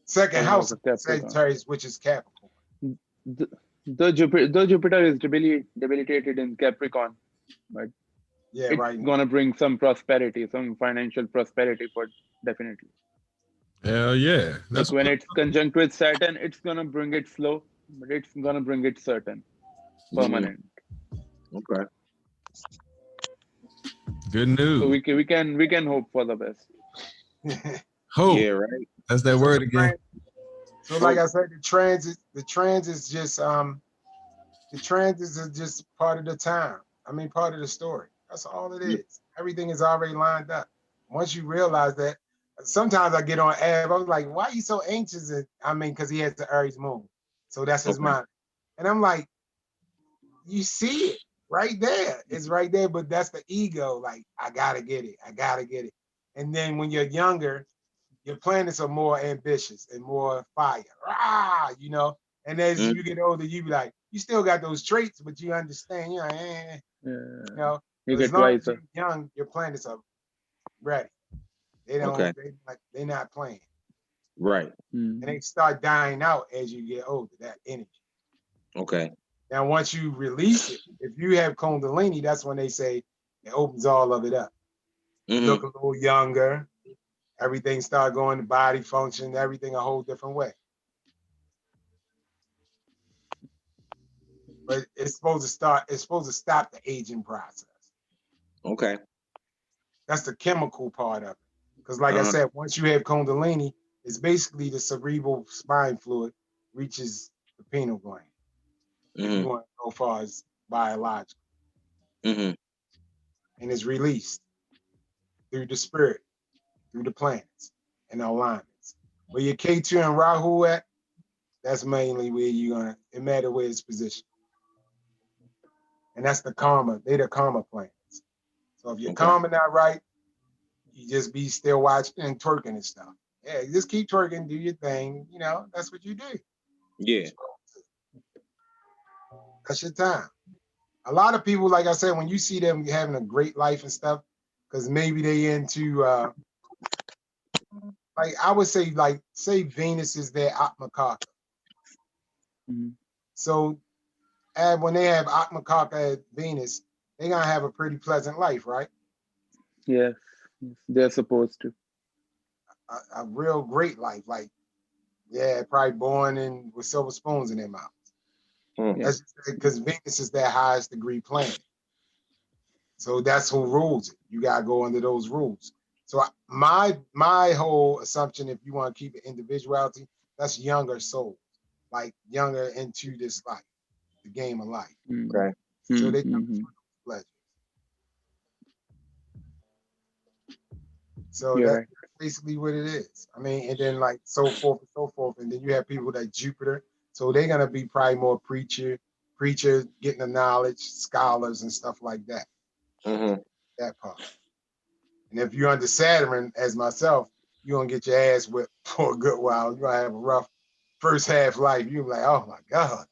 Second house of Sagittarius, which is Capricorn. The Jupiter is debilitated in Capricorn, but yeah, it's gonna bring some prosperity, some financial prosperity for definitely. Hell yeah. That's when it's conjunct with Saturn, it's gonna bring it slow, but it's gonna bring it certain, permanent. Okay. Good So news. we can hope for the best. Hope. Yeah, right. That's that word again. So like I said, the transit is just the transits are just part of the time. I mean, part of the story. That's all it is. Everything is already lined up. Once you realize that, sometimes I get on Ab, I was like, why are you so anxious? And I mean, because he has the Aries moon. So that's his mind. And I'm like, you see it right there. It's right there, but that's the ego. Like, I gotta get it. I gotta get it. And then when you're younger, your planets are more ambitious and more fire. Rah, you know. And as you get older, you be like, you still got those traits, but you understand, you know, You as get long as wiser. you're young, your planets are ready. They don't, they're not playing. Right. And they start dying out as you get older, that energy. Okay. Now, once you release it, if you have Kundalini, that's when they say it opens all of it up. You look a little younger, everything start going to body function, everything a whole different way. But it's supposed to stop the aging process. Okay. That's the chemical part of it. Because like I said, once you have Kundalini, it's basically the cerebral spine fluid reaches the pineal gland. If you want to go far as biological. And it's released through the spirit, through the planets and the alignments. Where your K2 and Rahu at, that's mainly where you're gonna, it matter where it's positioned. And that's the karma, they the karma planets. So if your karma not right, you just be still watching and twerking and stuff. Yeah, you just keep twerking, do your thing, you know, that's what you do. Yeah. That's your time. A lot of people, like I said, when you see them having a great life and stuff, because maybe they into like I would say, like, say Venus is their Atmakaka. So when they have Atmakaka at Venus, they're gonna have a pretty pleasant life, right? Yes, they're supposed to. A real great life, like, yeah, probably born in with silver spoons in their mouths. That's because Venus is their highest degree planet. So that's who rules it. You gotta go under those rules. So my whole assumption, if you want to keep it individuality, that's younger souls, like younger into this life, the game of life. Okay. So they come for pleasure. So that's basically what it is. I mean, and then like so forth and so forth. And then you have people like Jupiter. So they're gonna be probably more preachers getting the knowledge, scholars and stuff like that. That part. And if you're under Saturn, as myself, you're gonna get your ass whipped for a good while. You're gonna have a rough first half life. You're like, oh my God.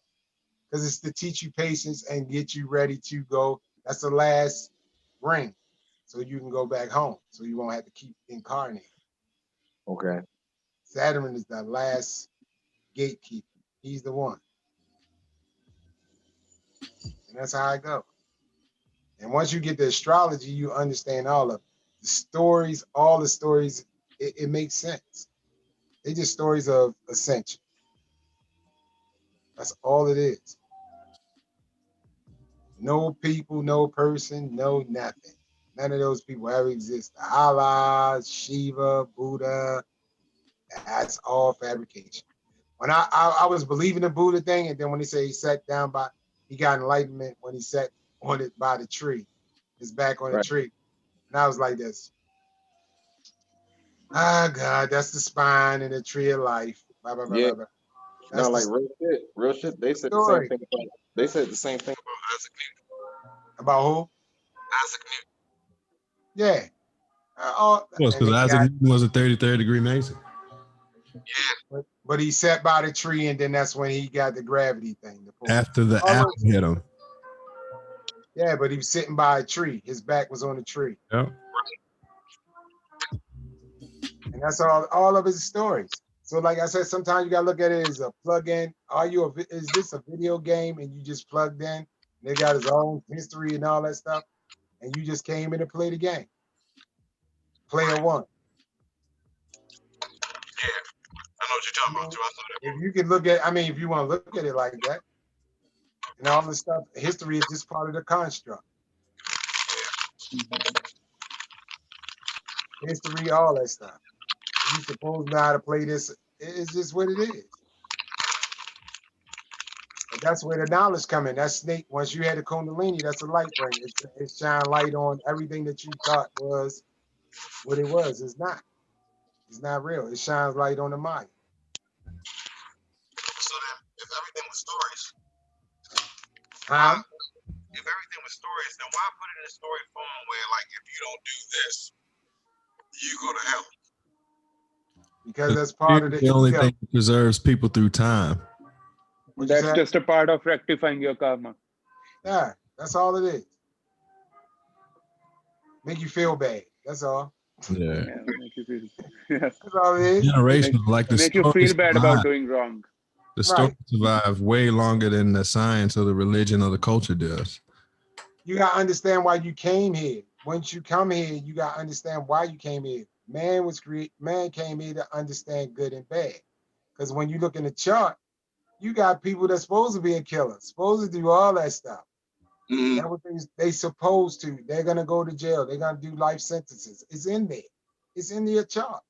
Because it's to teach you patience and get you ready to go. That's the last ring. So you can go back home. So you won't have to keep incarnating. Okay. Saturn is the last gatekeeper. He's the one. And that's how I go. And once you get the astrology, you understand all of the stories, all the stories, it makes sense. They're just stories of ascension. That's all it is. No people, no person, no nothing. None of those people ever exist. Allah, Shiva, Buddha, that's all fabrication. When I was believing the Buddha thing, and then when he said he sat down he got enlightenment when he sat on it by the tree, his back on the tree. And I was like this. Ah, God, that's the spine and the tree of life. Blah, blah, blah, blah, blah. No, like real shit. They said the same thing. They said the same thing about Isaac Newton. About who? Isaac Newton. Yeah. Because Isaac Newton was a 33rd degree Mason. Yeah. But he sat by the tree, and then that's when he got the gravity thing. After the apple hit him. Yeah, but he was sitting by a tree. His back was on the tree. Yep. And that's all of his stories. So like I said, sometimes you gotta look at it as a plug-in. Is this a video game and you just plugged in? They got his own history and all that stuff, and you just came in to play the game. Player one. I know what you're talking about too. I saw that. If you can look at, I mean, if you want to look at it like that, and all this stuff, history is just part of the construct. History, all that stuff. You supposed to know how to play this. It's just what it is. But that's where the knowledge come in. That's snake. Once you had the Kundalini, that's a light bringer. It shine light on everything that you thought was what it was. It's not. It's not real. It shines light on the mind. So then, if everything was stories, Huh? if everything was stories, then why put it in a story form where, like, if you don't do this, you go to hell? Because that's part of the only thing that preserves people through time. That's just a part of rectifying your karma. Yeah, that's all it is. Make you feel bad. That's all. Yeah. Make you feel. Yeah. That's all it is. Generational, like the Make you feel bad about doing wrong. The story survive way longer than the science or the religion or the culture does. You got to understand why you came here. Once you come here, you got to understand why you came here. Man came here to understand good and bad. Because when you look in the chart, you got people that's supposed to be a killer, supposed to do all that stuff. That's what they supposed to. They're gonna go to jail. They're gonna do life sentences. It's in there. It's in the chart.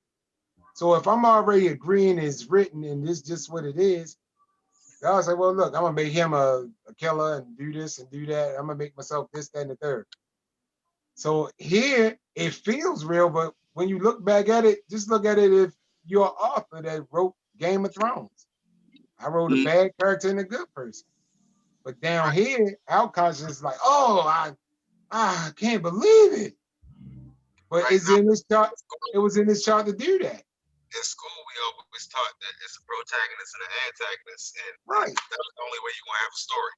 So if I'm already agreeing it's written and this just what it is, God say, well, look, I'm gonna make him a killer and do this and do that. I'm gonna make myself this, that, and the third. So here it feels real, but when you look back at it, just look at it if you're an author that wrote Game of Thrones. I wrote a bad character and a good person. But down here, our conscience is like, oh, I can't believe it. But it's in this chart. It was in this chart to do that. In school, we always taught that it's a protagonist and an antagonist, and right. That's the only way you're gonna have a story.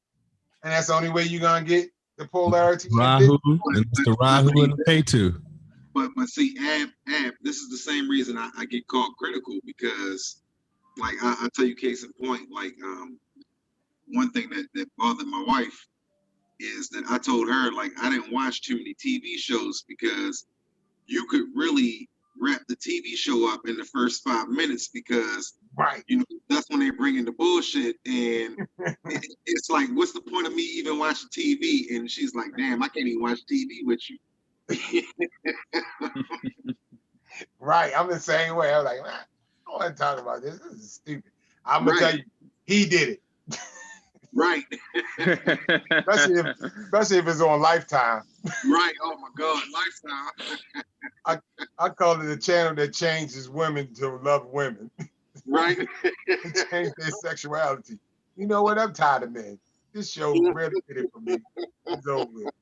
And that's the only way you're gonna get the polarity. Rahu, and it's the Rahu and the Ketu. But see, Ab, this is the same reason I get called critical, because, like, I tell you, case in point, like, one thing that bothered my wife is that I told her, like, I didn't watch too many TV shows because you could really wrap the TV show up in the first 5 minutes, because you know that's when they bring in the bullshit, and it's like, what's the point of me even watching TV? And she's like, damn, I can't even watch TV with you. Right, I'm the same way. I'm like, man, I don't want to talk about this. This is stupid. I'm gonna tell you, he did it. Right. especially if it's on Lifetime. Right. Oh my God, Lifetime. I call it a channel that changes women to love women. Right. Change their sexuality. You know what? I'm tired of men. This show really did it for me. It's over.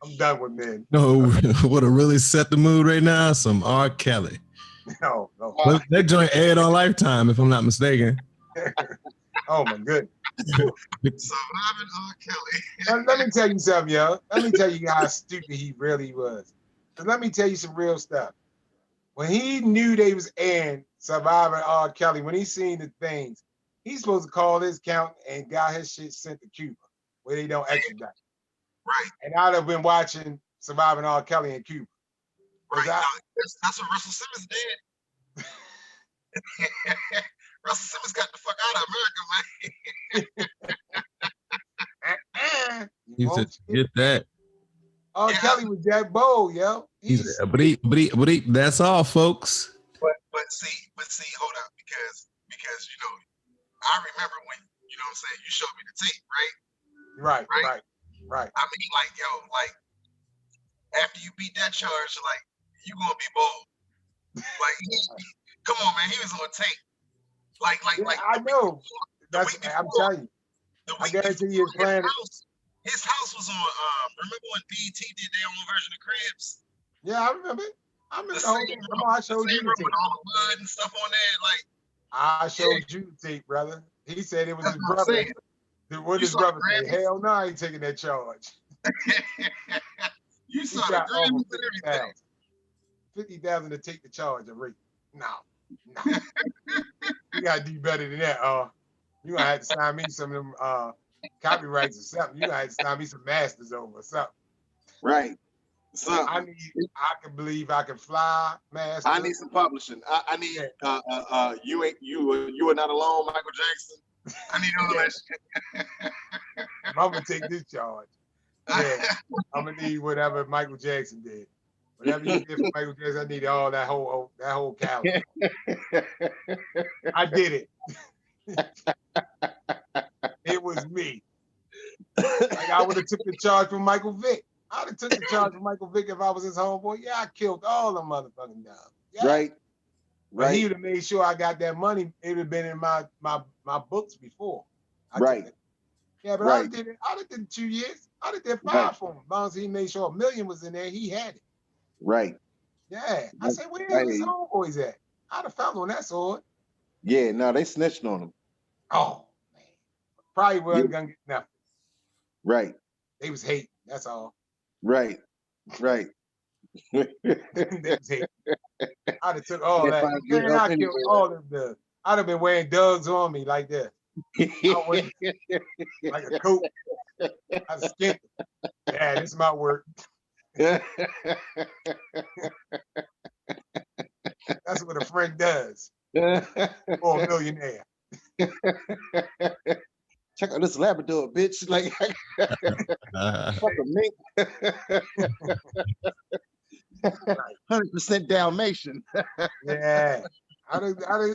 I'm done with men. No, what'll really set the mood right now? Some R. Kelly. No. That joint aired on Lifetime, if I'm not mistaken. Oh my goodness. Surviving R. Kelly. Let me tell you something, yo. Let me tell you how stupid he really was. Let me tell you some real stuff. When he knew they was airing Surviving R. Kelly, when he seen the things, he's supposed to call his count and got his shit sent to Cuba, where they don't extradite. Right. And I'd have been watching Surviving R. Kelly in Cuba. Right. That's what Russell Simmons did. Russell Simmons got the fuck out of America, man. You said, get that. R. Kelly was that bold, yo. But he, that's all, folks. But see, hold up, because you know, I remember when, you know what I'm saying, you showed me the tape, right? Right. I mean, like, yo, like, after you beat that charge, like, you gonna be bold. Like, come on, man, he was on tape. Like, I know. I'm telling you. I guarantee you his plan. His house was on, remember when BET did their own version of Cribs? Yeah, I remember. I showed you the tape. With all the blood and stuff on there, like. I showed you the tape, brother. He said it was his brother. What his brother say? Hell no, I ain't taking that charge. You saw the Grammys and everything. 50,000 to take the charge of rape. No. You gotta do better than that. You gonna have to sign me some of them copyrights or something. You gonna have to sign me some masters over or something. Right. I can believe I can fly, master. I need some publishing. I need you are not alone, Michael Jackson. I need all that shit. I'm gonna take this charge. Yeah, I'm gonna need whatever Michael Jackson did. Whatever you did for Michael Jackson, I need all that whole calendar. I did it. It was me. Like I would have took the charge from Michael Vick. I'd have took the charge from Michael Vick if I was his homeboy. Yeah, I killed all the motherfucking dogs. Yeah. Right. But he would have made sure I got that money. It would have been in my books before. Yeah, but I did it. I did 2 years. I did 5 for him. As long as he made sure $1 million was in there, he had it. Right. Yeah. I said, where's his homeboys at? I'd have found on that sword. Yeah, no, they snitched on him. Oh, man. Probably wasn't gonna get nothing. Right. They was hating. That's all. Right. Right. They was hating. I'd have took all that. Man, I killed all them dudes. I'd have been wearing Doug's on me like that. Like a coat. I'd skint. Yeah, this is my work. That's what a friend does. Or a millionaire. Check out this Labrador, bitch. Like, fuck a mink. 100% Dalmatian. Yeah. I'd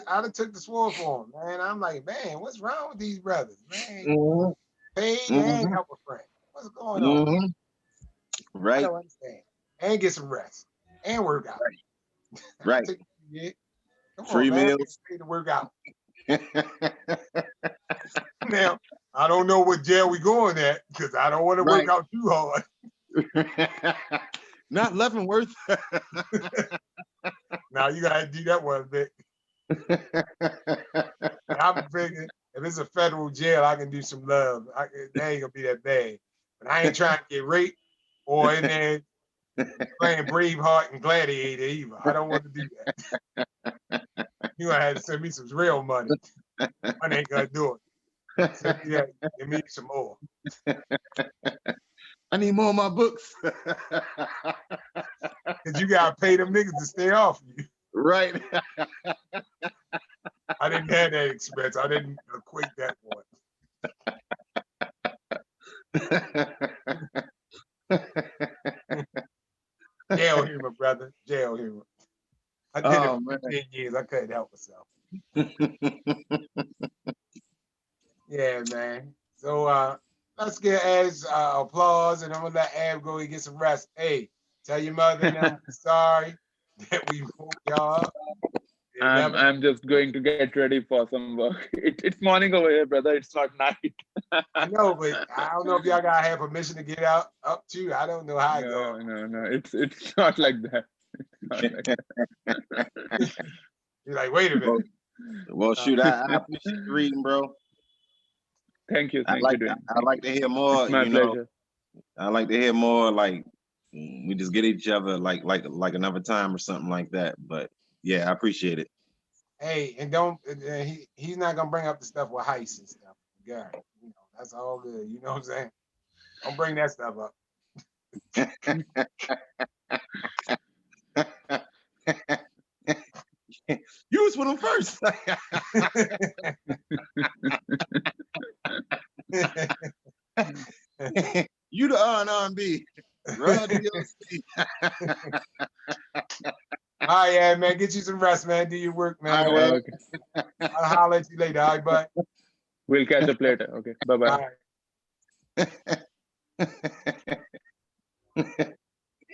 have took the sword for him, man. I'm like, man, what's wrong with these brothers, man? Paid and help a friend. What's going on? Right. I don't understand. And get some rest and work out. Right. Come Free on, man. meals. Pay to work out. Now, I don't know what jail we going at because I don't want to work out too hard. Not Leavenworth. Now you gotta do that one, Vic. I'm thinking if it's a federal jail, I can do some love. That ain't gonna be that bad. But I ain't trying to get raped or in there playing Braveheart and Gladiator either. I don't want to do that. You gonna have to send me some real money. Money ain't gonna do it. Send me that. Give me some more. I need more of my books. Cause you gotta pay them niggas to stay off you. Right. I didn't have that expense. I didn't equate that one. Jail humor, brother. Jail humor. I did it for 10 years. I couldn't help myself. Yeah, man. So let's get Ab's applause, and I'm gonna let Ab go and get some rest. Hey, tell your mother I'm sorry that we woke y'all up. I'm just going to get ready for some work. It's morning over here, brother. It's not night. I know, but I don't know if y'all gotta have permission to get up too. I don't know how it goes. No. It's not like that. You're like, wait a minute. Well, shoot, I appreciate you reading, bro. Thank you. I'd like to hear more. It's my pleasure. I like to hear more. Like we just get each other like another time or something like that. But yeah, I appreciate it. Hey, and don't he's not gonna bring up the stuff with heist and stuff. Gary, that's all good. You know what I'm saying? Don't bring that stuff up. You was with him first. You the R&B. All right, yeah, man. Get you some rest, man. Do your work, man. All right, okay. I'll holler at you later. All right, bud. We'll catch up later. Okay. Bye-bye.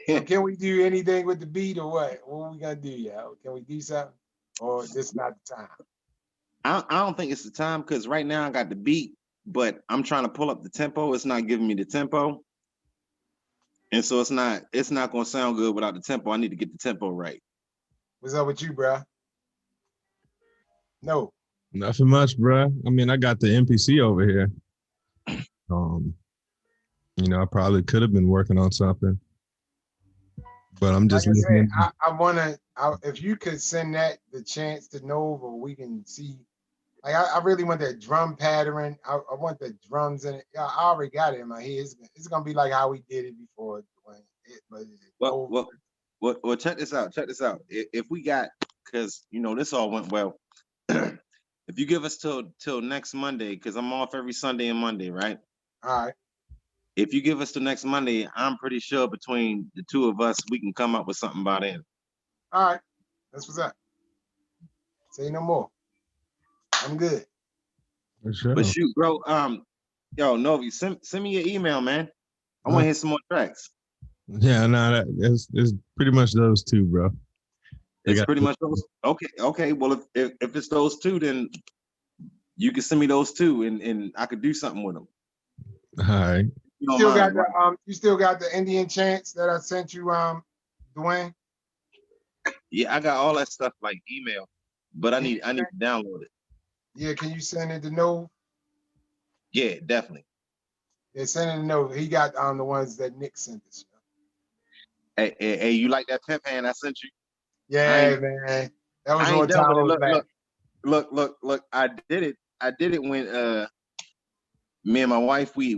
So can we do anything with the beat or what? What are we gonna do, y'all? Can we do something? Or this is not the time? I don't think it's the time because right now I got the beat, but I'm trying to pull up the tempo. It's not giving me the tempo. And so it's not gonna sound good without the tempo. I need to get the tempo right. What's up with you, bro? No. Nothing much, bro. I mean, I got the MPC over here. I probably could have been working on something. But I'm just listening. I wanna if you could send that the chance to Nova, we can see. Like I really want that drum pattern. I want the drums in it. I already got it in my head. It's gonna be like how we did it before, Dwayne. Well, check this out. Check this out. If we got, because this all went well. If you give us till next Monday, because I'm off every Sunday and Monday, right? All right. If you give us till next Monday, I'm pretty sure between the two of us, we can come up with something by then. All right. That's what's up. Say no more. I'm good. For sure. But shoot, bro, yo, Novi, send me your email, man. I want to hear some more tracks. Yeah, no, it's pretty much those two, bro. It's pretty much those. Okay. Well, if it's those two, then you can send me those two, and I could do something with them. All right. You still got the Indian chants that I sent you, Dwayne? Yeah, I got all that stuff like email, but I need to download it. Yeah, can you send it to No? Yeah, definitely. Yeah, send it to No. He got the ones that Nick sent us. Hey, you like that pimp hand I sent you? Yeah, man. That was one time I was back. Look, I did it when me and my wife, we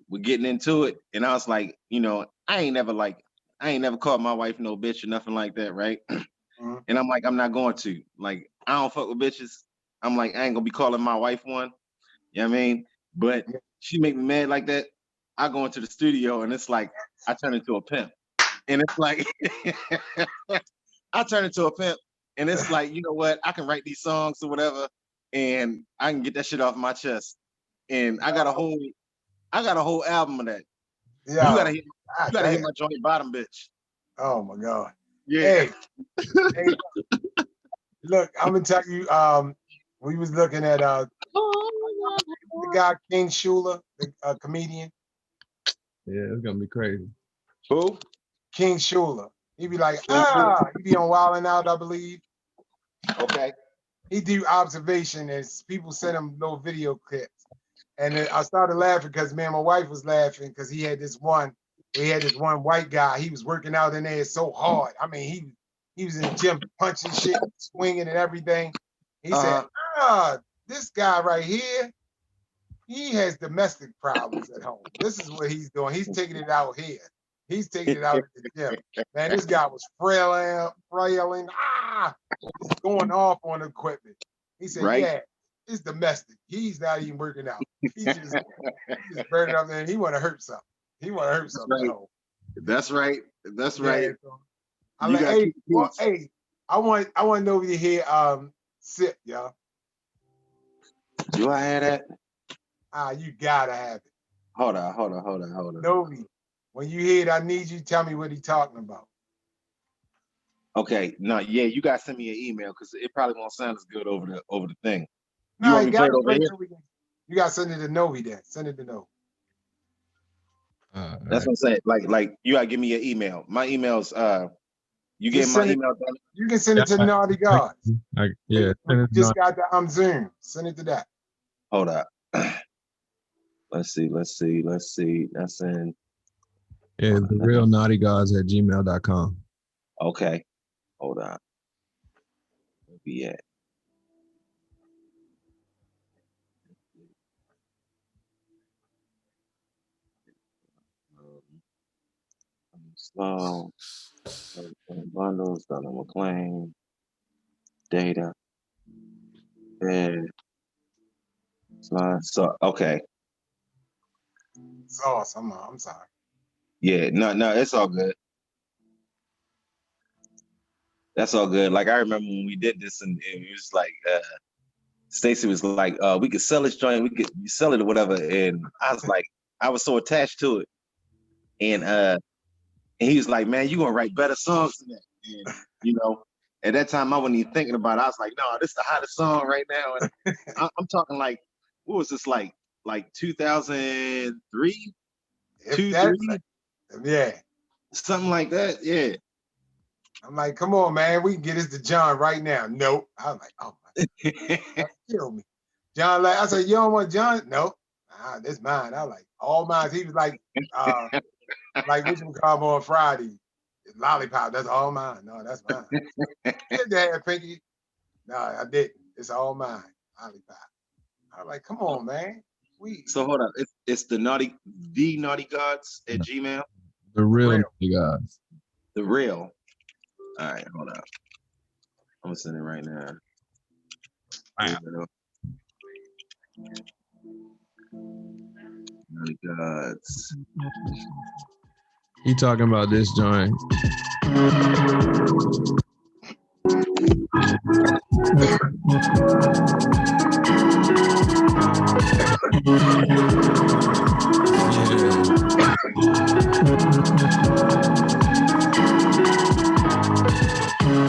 we're getting into it, and I was like, I ain't never called my wife no bitch or nothing like that, right? Mm-hmm. And I'm like, I'm not going to. Like, I don't fuck with bitches. I'm like, I ain't gonna be calling my wife one. You know what I mean? But she make me mad like that. I go into the studio and it's like I turn into a pimp. And it's like I turn into a pimp, and it's like, you know what? I can write these songs or whatever, and I can get that shit off my chest. And I got a whole album of that. Yeah, you gotta hear my joint bottom, bitch. Oh my God. Yeah. Hey, look, I'm gonna tell you. We was looking at the guy King Shula, the comedian. Yeah, it's gonna be crazy. Who? King Shula. He be like, he be on Wild 'N Out, I believe. Okay. He do observation as people send him little video clips. And then I started laughing because my wife was laughing because he had this one white guy. He was working out in there so hard. I mean, he was in the gym punching shit, swinging and everything. He said, this guy right here, he has domestic problems at home. This is what he's doing. He's taking it out here. He's taking it out at the gym. Man, this guy was frailing, just going off on the equipment. He said, yeah, it's domestic. He's not even working out. He just burning up there and he want to hurt something. He want to hurt something at home. That's right. That's right. So I'm like, hey, I want to know if you hear Sip, y'all. Do I have that? You gotta have it. Hold on. Novi, when you hear it, I need you to tell me what he's talking about. Okay, you gotta send me an email because it probably won't sound as good over the thing. You want me to play it over here? You gotta send it to Novi then. Send it to Novi. That's what I'm saying. Like you gotta give me your email. My email's you get my email. You can send it to Naughty Gods. Yeah. Just got the Zoom. Send it to that. Hold up. Let's see. That's in. Yeah, the real naughty gods at gmail.com. Okay. Hold on. Where be at? Slow. Bundles, Donna McClain. Data. So okay. Sauce. I'm sorry. Yeah, no, it's all good. That's all good. Like I remember when we did this, and it was like Stacy was like, we could sell this joint, we could sell it or whatever. And I was like, I was so attached to it. And he was like, man, you gonna write better songs than that. And at that time I wasn't even thinking about it. I was like, no, this is the hottest song right now. And I'm talking like, what was this like 2003? 2003? Yeah. Something like that. Yeah. I'm like, come on, man, we can get this to John right now. Nope. I was like, oh my God, that killed me. John, I said, you don't want John? Nope. This mine. I was like, all mine. He was like what you call him on Friday. Lollipop, that's all mine. No, that's mine. Get that, Pinky. No, I didn't. It's all mine. Lollipop. I was like, come on, man. So hold on. It's the naughty gods at Gmail. The real real. naughty gods. The real. All right, hold up. I'm gonna send it right now. Wow. Naughty gods. He talking about this joint.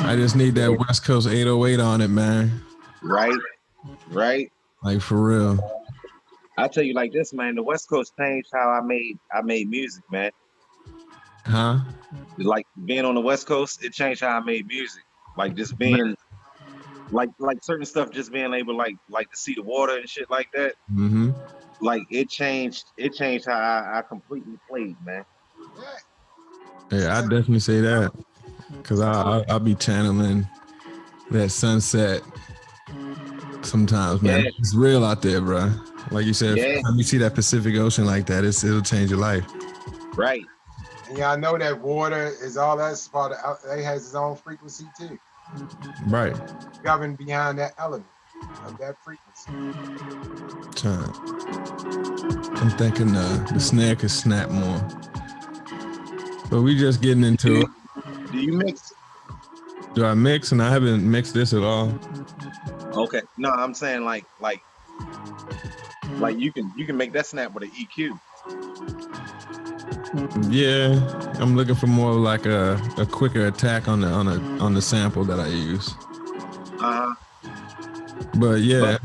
I just need that West Coast 808 on it, man. Right, right. Like for real. I tell you like this, man. The West Coast changed how I made music, man. Huh? Like being on the West Coast, it changed how I made music. Like just being like certain stuff, just being able like to see the water and shit like that. Mm-hmm. Like it changed how I completely played, man. Yeah, I definitely say that. Cause I'll be channeling that sunset sometimes, man. Yeah. It's real out there, bro. Like you said, Yeah. when you see that Pacific Ocean like that, it'll change your life. Right. And y'all know that water is all that's part of. It has its own frequency too. Right. Governed beyond that element of that frequency. I'm thinking the snare could snap more. But we just getting into it. Do you mix? Do I mix? And I haven't mixed this at all. Okay. No, I'm saying like you can make that snap with an EQ. Yeah, I'm looking for more like a quicker attack on the sample that I use. But yeah,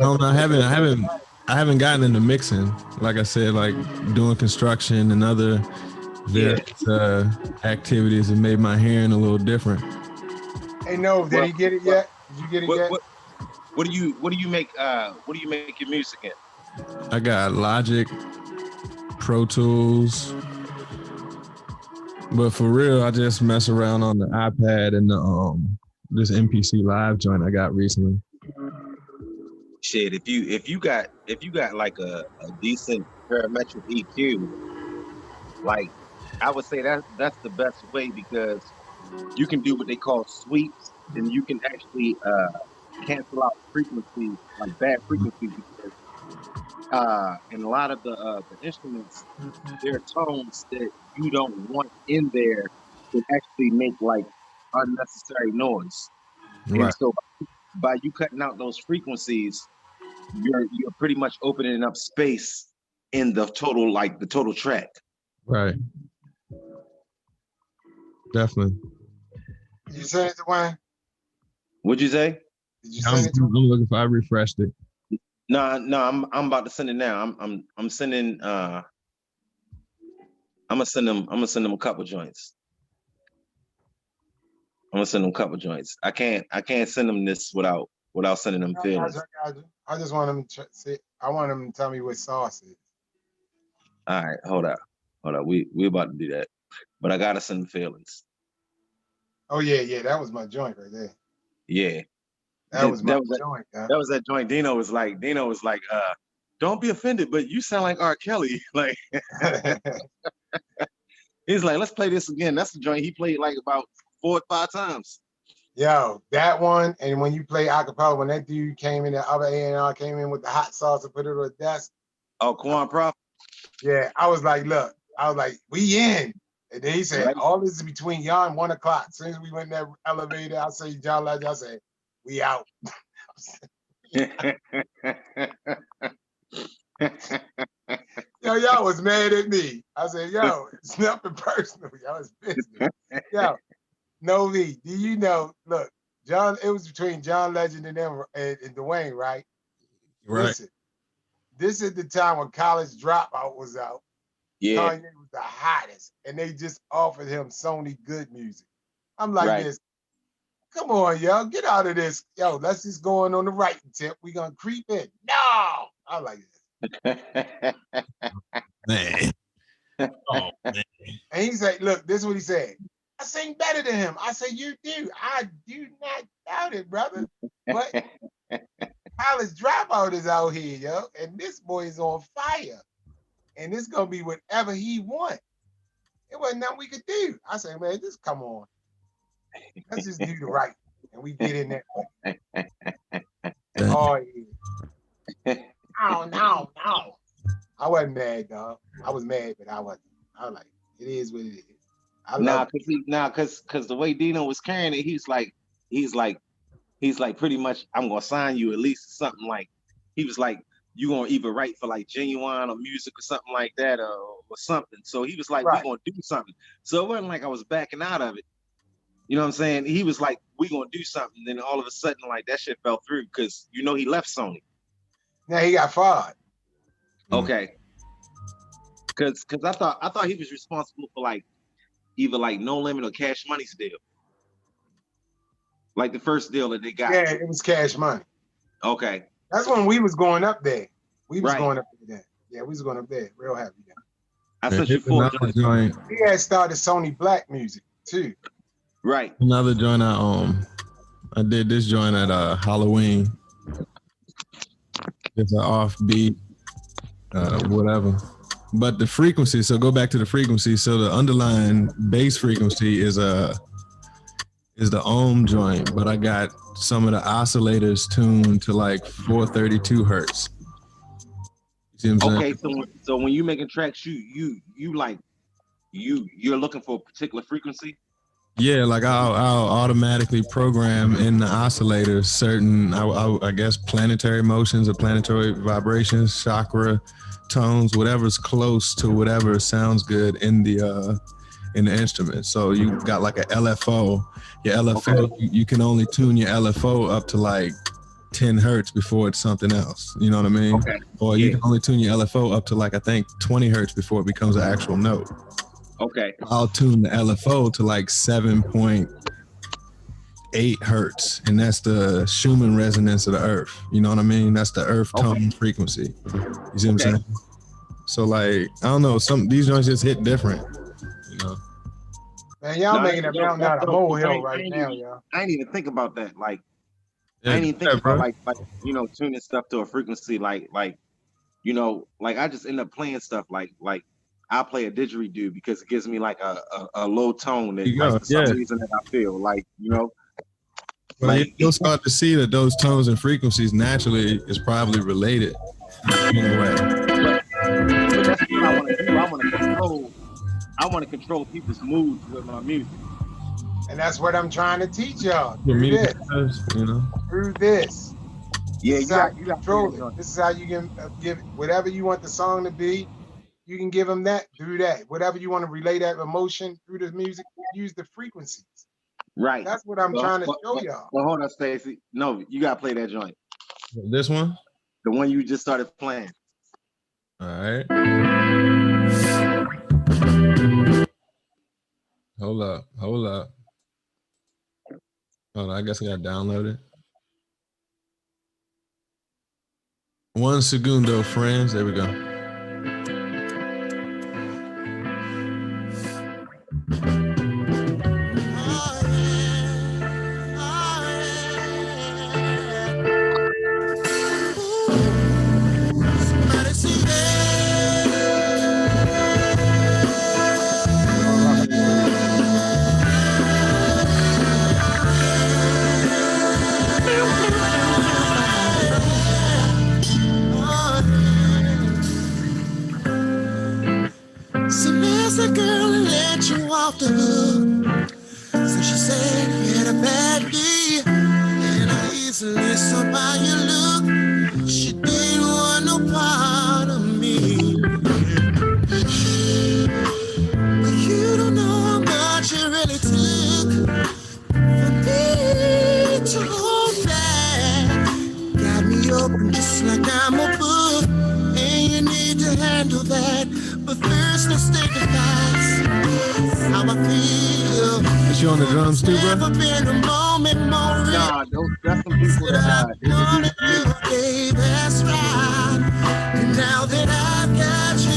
I haven't gotten into mixing. Like I said, like doing construction and other various activities have made my hearing a little different. Hey, no, did he get it yet? Did you get it yet? What do you make your music in? I got Logic, Pro Tools, but for real, I just mess around on the iPad and this MPC Live joint I got recently. Shit, if you got like a decent parametric EQ, like I would say that's the best way, because you can do what they call sweeps, and you can actually cancel out frequencies, like bad frequencies, because in a lot of the instruments, there are tones that you don't want in there that actually make like unnecessary noise. Right. And so by you cutting out those frequencies, you're pretty much opening up space in the total track. Right. Definitely. Did you send it to Dwayne? What'd you say? Did you send it to him? I'm looking for. I refreshed it. No, I'm about to send it now. I'm sending. I'm gonna send them a couple joints. I'm gonna send them a couple joints. I can't send them this without sending them feelings. I just want him to see. I want him to tell me what sauce is. All right, hold up. We about to do that, but I gotta send them feelings. Oh yeah, that was my joint right there. Yeah, that was my joint. That was that joint. Dino was like, don't be offended, but you sound like R. Kelly. Like, he's like, let's play this again. That's the joint he played like about 4 or 5 times. Yo, that one, and when you play acapella, when that dude came in, the other A&R came in with the hot sauce and put it on the desk. Oh, Quan Prof. Yeah, I was like, look, we in. And then he said, right. All this is between y'all and 1 o'clock. As soon as we went in that elevator, I say, John Legend, I said, we out. Yo, y'all was mad at me. I said, yo, it's nothing personal. Y'all, it's business. Yo, Novi, do you know, look, John, it was between John Legend and them and Dwayne, right? Right. Listen, this is the time when College Dropout was out. Yeah. Kanye was the hottest, and they just offered him Sony Good Music. I'm like this. Come on, yo, get out of this. Yo, let's just go on the right tip. We gonna creep in. No, I like this. Man. Oh man. And he said, look, this is what he said. I sing better than him. I say, you do. I do not doubt it, brother. But College Dropout is out here, yo, and this boy is on fire. And it's gonna be whatever he wants. It wasn't nothing we could do. I said, man, just come on. Let's just do the right. And we get in that way. Oh, yeah. No. I wasn't mad, dog. I was mad, but I wasn't. I was like, it is what it is. Because the way Dino was carrying it, he's like, pretty much, I'm gonna sign you at least something like, he was like, you gonna either write for like Genuine or music or something like that or something. So he was like, Right. we gonna do something. So it wasn't like I was backing out of it. You know what I'm saying? He was like, we gonna do something. Then all of a sudden, like that shit fell through because he left Sony. Now he got fired. Okay. Cause I thought he was responsible for like either like No Limit or Cash Money's deal. Like the first deal that they got. Yeah, it was Cash Money. Okay. That's when we was going up there. We was Right. going up there. Yeah, we was going up there. Real happy. Yeah. I sent you four Another joints. joint. He had started Sony Black Music too. Right. Another joint I did this joint at Halloween. It's an offbeat, whatever. But the frequency, so go back to the frequency. So the underlying bass frequency is the ohm joint, but I got some of the oscillators tuned to like 432 hertz. You see what I'm saying? Okay, so when you making tracks, you're looking for a particular frequency? Yeah, like I'll automatically program in the oscillators certain, I guess, planetary motions or planetary vibrations, chakra tones, whatever's close to whatever sounds good in the instrument. So you got like a LFO. Your LFO, Okay. you can only tune your LFO up to like 10 hertz before it's something else. You know what I mean? Okay. Or you can only tune your LFO up to like, I think 20 hertz before it becomes an actual note. Okay. I'll tune the LFO to like 7.8 hertz, and that's the Schumann resonance of the earth. You know what I mean? That's the earth tone frequency. You see what I'm saying? So like, I don't know, these joints just hit different, you know? Man, y'all making it mountain out of molehill right now, even, y'all. I ain't even think about that. Like, Yeah, I ain't even think bro. about like tuning stuff to a frequency like I just end up playing stuff like I play a didgeridoo because it gives me like a low tone that like, for some reason that I feel like, Well, like you'll start to see that those tones and frequencies naturally is probably related in a way. but that's what I want to do. I want to control people's moods with my music. And that's what I'm trying to teach y'all. The Through music this. does, you know? Through this. Yeah, This is how you control it. This is how you can give whatever you want the song to be. You can give them that through that. Whatever you want to relay that emotion through the music, use the frequencies. Right. That's what I'm trying to show y'all. Well, hold on, Stacey. No, you gotta play that joint. This one? The one you just started playing. All right. Hold up. Hold on, I guess I gotta download it. One segundo, friends. There we go. So there's a girl that let you off the hook. So she said you had a bad day, and I easily saw by your look. She didn't want no part of me. But you don't know how much it really took for me to hold back. Got me open just like I'm a book, and you need to handle that. But first, let's take a pass. How I feel. Is you on the drums too, bro? Never been a moment more real. Nah, that's some people that Wanted you, babe, that's right. And now that I've got you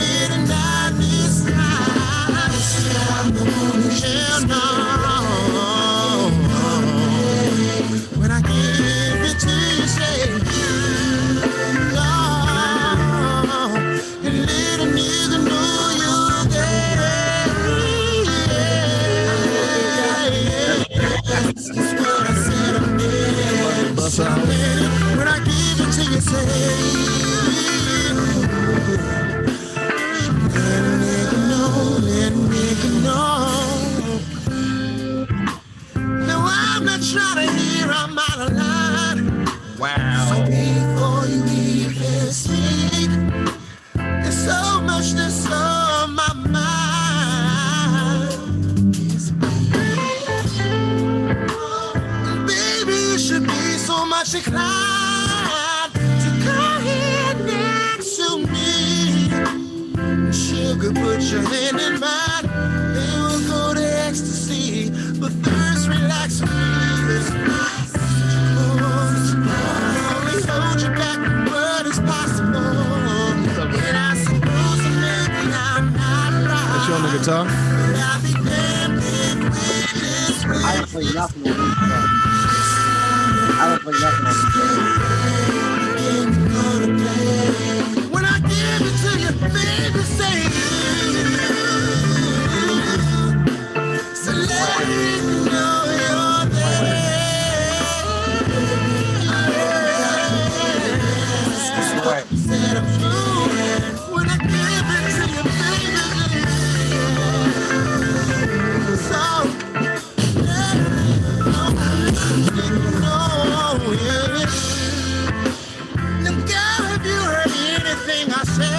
in and out this time, I'm the one who shall know. When I give it to you, say, and little nigga know you're there. When I give it to you, say, let a nigga know. No, I'm not trying to hear I'm out of line. Wow. So before you even speak, there's so much that's on my mind. Baby, you should be so much inclined to come here next to me. Sugar, put your hand in mine, then we'll go to ecstasy. But first, relax on me. Only hold you back, what is possible. And I suppose that maybe I'm not right. What you on the guitar? But I'll be damned if with this I don't play nothing on this stuff. I don't play nothing on this stuff. when I give it to you, baby, say so let me know you're there. Said I'm through when I give it to you, baby. So let me know, yeah. Now, girl, have you heard anything I said?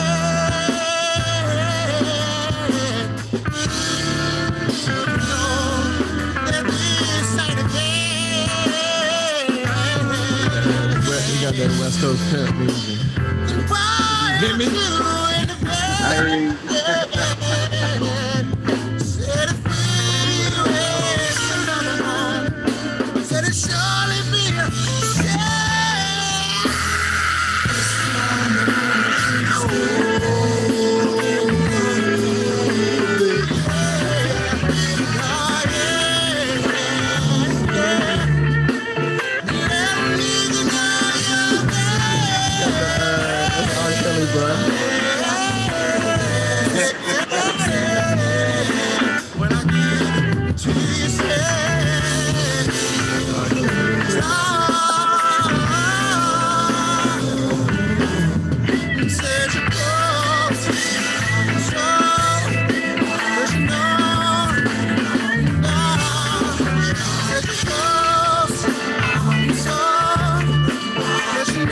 No, that this ain't a game. You got that West Coast pimp music. Hit me? Said it surely be a when I give to you, said you close, so there's no, said you close, so there's no,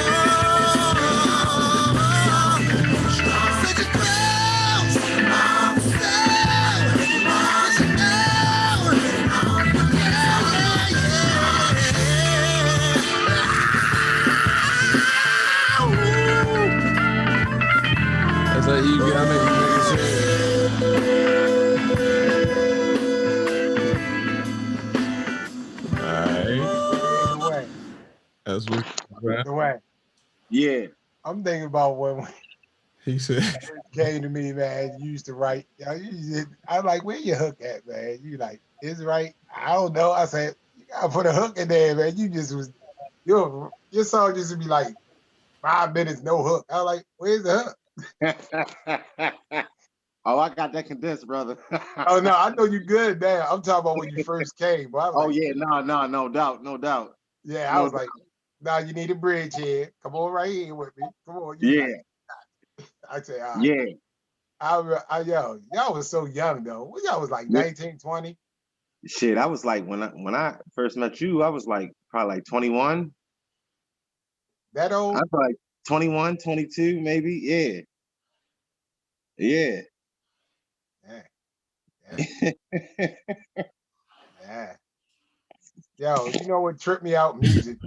said you close, so That's how you gotta make niggas say it. Alright. That's what The way. Yeah. I'm thinking about when he said. came to me, man. You used to write. I'm like, where your hook at, man? You like, it's right. I don't know. I said, you gotta put a hook in there, man. You just was your song used to be like 5 minutes, no hook. I was like, where's the hook? Oh, I got that condensed, brother. Oh no, I know you good now. I'm talking about when you first came. But Oh yeah, no doubt. Yeah, I was like, nah, you need a bridge here. Come on right here with me. Come on. Yeah. I say, Yeah. y'all was so young though. Well, y'all was like 19, 20. Shit, I was like when I first met you, I was like probably like 21. That old? I was like 21, 22, maybe. Yeah. Yeah. Yo, you know what tripped me out? Music.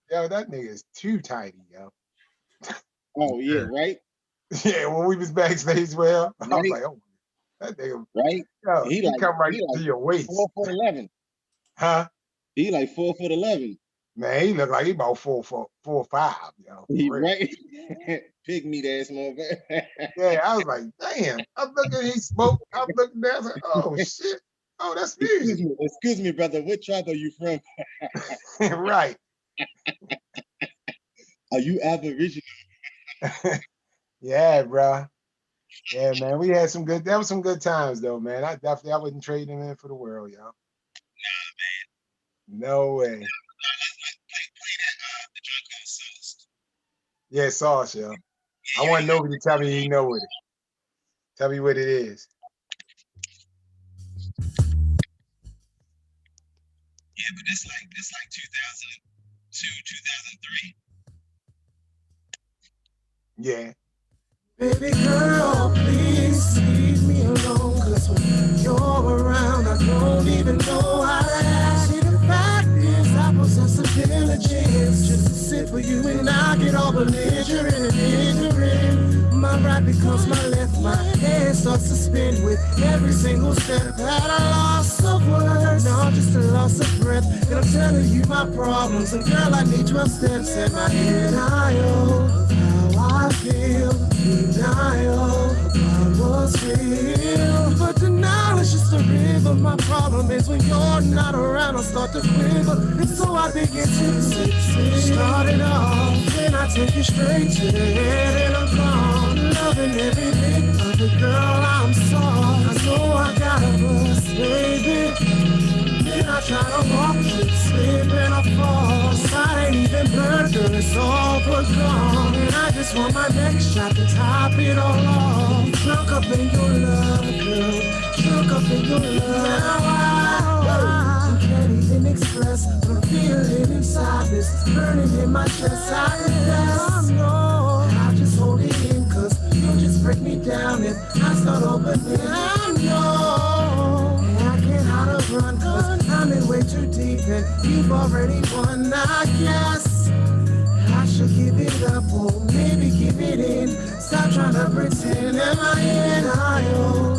Yo, that nigga is too tiny, yo. Oh yeah, right? Yeah, when we was backstage, well, I was like, oh, that nigga, right? Yo, he come right to your waist. 4'11". Huh? He like 4'11". Man, he look like he about 4 or 5, yo. He right? Pygmy ass motherfucker. Yeah, I was like, damn. I'm looking, he smoked. I'm looking down, like, oh shit. Oh, that's music. Excuse me, brother. What tribe are you from? Right. Are you Aboriginal? Yeah, bro. Yeah, man. We had that was some good times though, man. I wouldn't trade him in for the world, yo. No way. Yeah, sauce, yo. I want Novi to tell me he know what it. Tell me what it is. Yeah, but this like 2002, 2003. Yeah. Baby girl, please leave me alone, cause when you're around, I don't even know how to ask you. The fact is, I possess a diligence just to sit for you, and I get all belligerent and ignorant. My right becomes my left, my head starts to spin with every single step. Had a loss of words, no, just a loss of breath. And I'm telling you my problems, and girl, I need 12 steps in my head. I feel denial, I was real, but denial is just a rhythm. My problem is when you're not around, I start to quiver, and so I begin to start it off, then I take you straight to the head, and I'm gone, loving every bit of it, girl, I'm soft, I know I gotta bust, baby. Then I try to walk, slip and I fall. Side ain't even burger, it's all but gone. And I just want my next shot to top it all off. Drunk up in your love, girl. Drunk up in your love. Now I can't even express what I'm feeling inside this burning in my chest. I confess, no, I just hold it in, cause you'll just break me down if I start opening. I know I can't how to run, cause I'm in way too deep and you've already won. I guess I should give it up or maybe give it in. Stop trying to pretend. Am I in denial?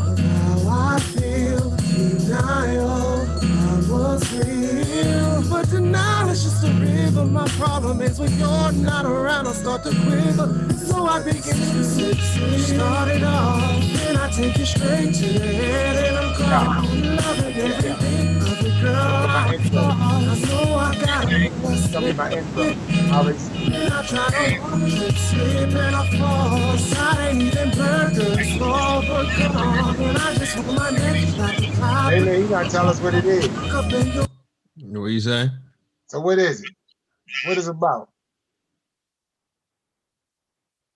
How I feel, denial. I was real, but denial is just a rhythm. My problem is when you're not around, I start to quiver. So I begin to start it off, then I take you straight to the head, and I'm gone. Loving everything of the girl I know I gotta Tell me my intro. I try to walk, slip and I fall. Side ain't even burgers, all but gone. And I just want my neck like the top. Hey, man, you gotta tell us what it is. What you say? So what is it? What is it about?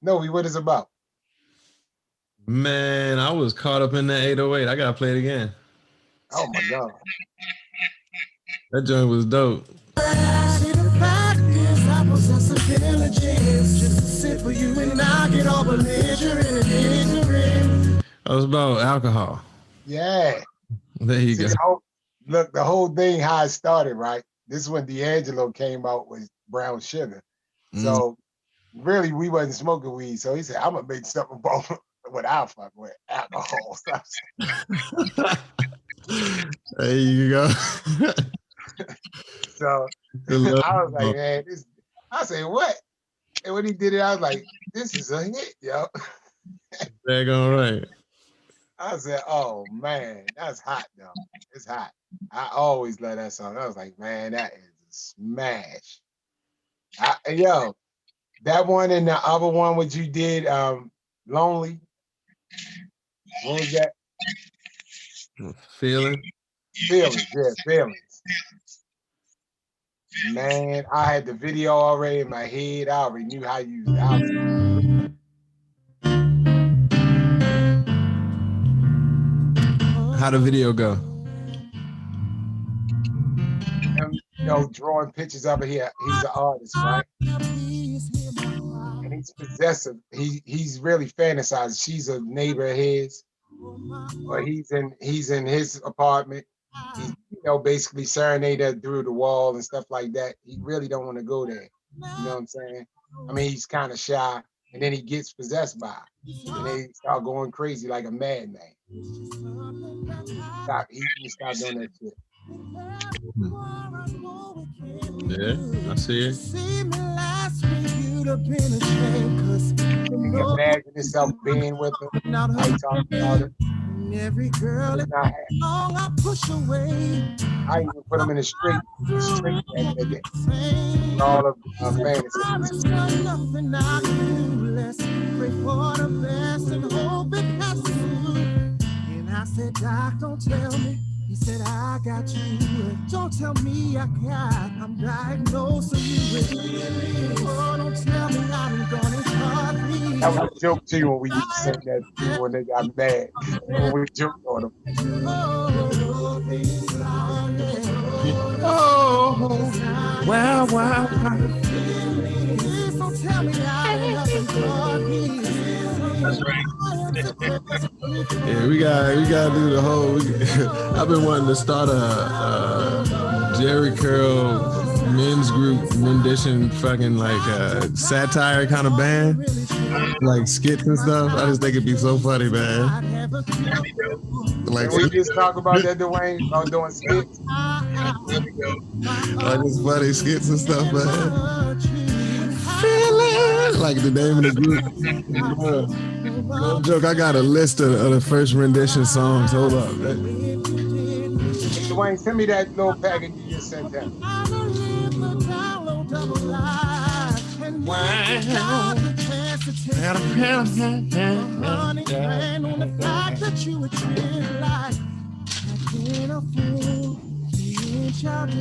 Novi, what is it about? Man, I was caught up in that 808. I gotta play it again. Oh my God. That joint was dope. The fact is, I possess a diligence just to sit for you, and I get all belligerent and ignorant. That was about alcohol. Yeah. There you go. Look, the whole thing, how it started, right? This is when D'Angelo came out with Brown Sugar. So really, we wasn't smoking weed. So he said, I'm gonna make something about without fuck with alcohol. There you go. So I was like, man, I said, what? And when he did it, I was like, this is a hit, yo. Back on right. I said, oh man, that's hot though. It's hot. I always love that song. I was like, man, that is a smash. Yo, that one and the other one, what you did, Lonely. What was that? Feelings, yeah, Feelings. Man, I had the video already in my head. I already knew how to use it. How'd the video go? Drawing pictures of it here. He's an artist, right? And he's possessive. He's really fantasizing. She's a neighbor of his, or he's in his apartment. He's basically serenade her through the wall and stuff like that. He really don't want to go there. You know what I'm saying? I mean, he's kind of shy, and then he gets possessed by her, and they start going crazy like a madman. Stop eating, stop doing that shit. Yeah, I see it. You can imagine yourself being with her. I talk about it. Every girl is long I push away. I even put them in the street back in the day. All of fantasy. Nothing I can do less. Pray for the best and hope it passes through. And I said, Doc, don't tell me. He said, I got you. Don't tell me I'm diagnosed with you. Oh, don't tell me I'm gonna That was a joke too when we used to sing that when they got mad. When we joked on them. Oh, wow, wow. That's right. Yeah, we gotta do the whole. I've been wanting to start a Jerry Curl men's group rendition, fucking like satire kind of band, like skits and stuff. I just think it'd be so funny, man. Like Can we just talk about that, Dwayne? About doing skits? Like it's funny skits and stuff, man. Feeling like the name of the group. No joke, I got a list of the first rendition songs. Hold up. Hey, Dwayne, send me that little package you just sent him.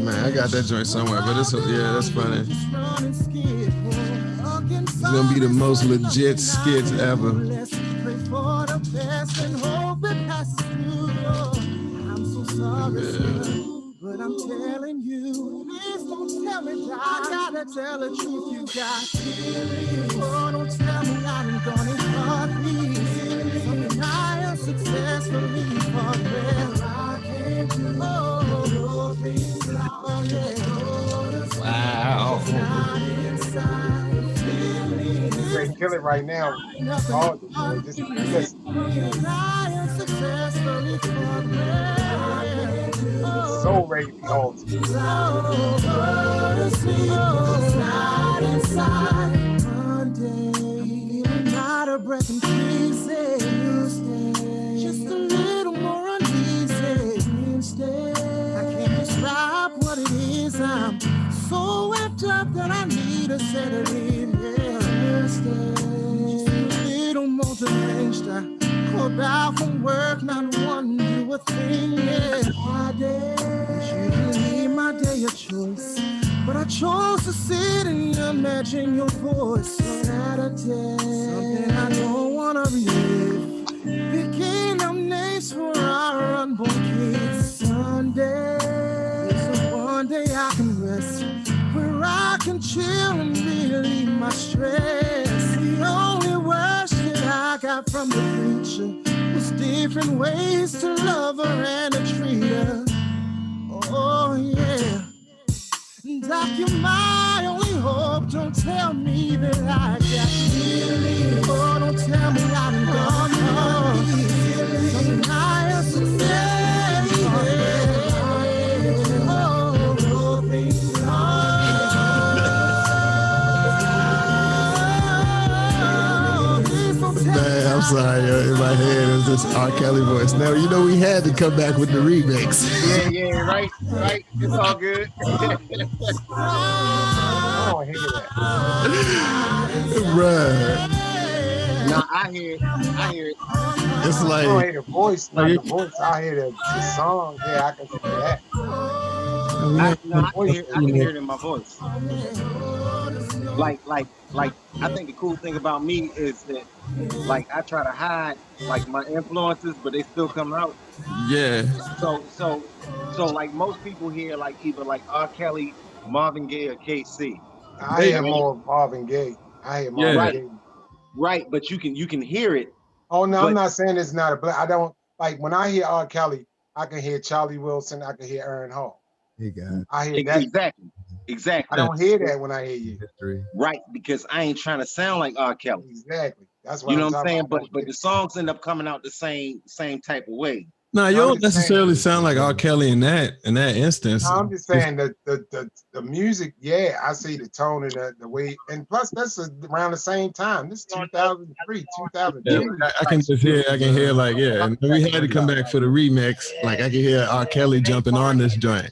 Man, I got that joint somewhere, but it's yeah, that's funny. It's gonna be the most legit skits ever. But I'm telling you, please don't tell me that I gotta tell the truth. You got feelings. Oh, don't tell me I'm gonna hurt me. Something I am successfully for where I can't do. Oh, things are Wow. They kill it right now. All the boy, just listen. So ready to be altered. Not a breath in pieces. Just a little more uneasy. I can't describe what it is. I'm so wrapped up that I need a setting. Just a little more deranged. I called out from work, not one do a thing. My day, usually my day of choice, but I chose to sit and imagine your voice. Saturday, something I don't wanna relive. Picking up names for our unborn kids. Sunday, so one day I can rest, where I can chill and relieve my stress. The only words that I got from the preacher was different ways to love her and to treat her. Oh yeah, Doc, you're my only hope. Don't tell me that I got feelings. Oh, don't tell me I'm gone. Something I have to say. Man, I'm sorry, yo. In my head is this R. Kelly voice. Now, you know we had to come back with the remix. Yeah, right. It's all good. I don't hear that. Bruh. Nah, I hear it. It's I like, don't hear the voice, not the voice. I hear the song. Yeah, I can see that. I can hear it in my voice. Like, I think the cool thing about me is that, like, I try to hide, like, my influences, but they still come out. yeah. So, like, most people hear, like, either, like, R. Kelly, Marvin Gaye, or KC. I hear more Marvin Gaye. I hear Marvin Gaye. Right, but you can hear it. Oh, no, I'm not saying it's not a black. I don't, like, when I hear R. Kelly, I can hear Charlie Wilson. I can hear Aaron Hall. He got I hear that. Exactly. I don't hear that when I hear you. Right, because I ain't trying to sound like R. Kelly. Exactly. That's what you know I'm what I'm saying. about. But the songs end up coming out the same type of way. No, you don't necessarily sound like R. Kelly in that instance. No, I'm just saying that the music, yeah, I see the tone and the way, and plus that's around the same time. This is 2003, 2002. Yeah, I can hear like, yeah. And we had to come back for the remix. Like I can hear R. Kelly jumping on this joint.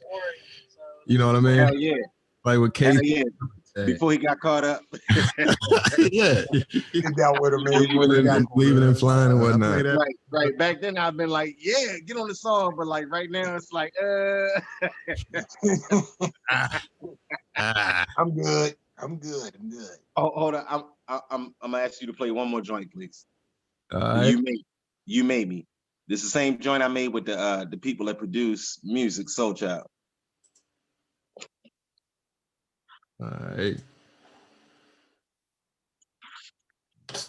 You know what I mean? Hell yeah. Like with Casey. Yeah. Before he got caught up. Yeah. He dealt with him, leaving and flying and whatnot. Right. Back then I've been like, yeah, get on the song, but like right now it's like I'm good. I'm good. I'm good. Oh, hold on. I'm gonna ask you to play one more joint, please. All right. You made me. This is the same joint I made with the people that produce music, Soul Child. All right.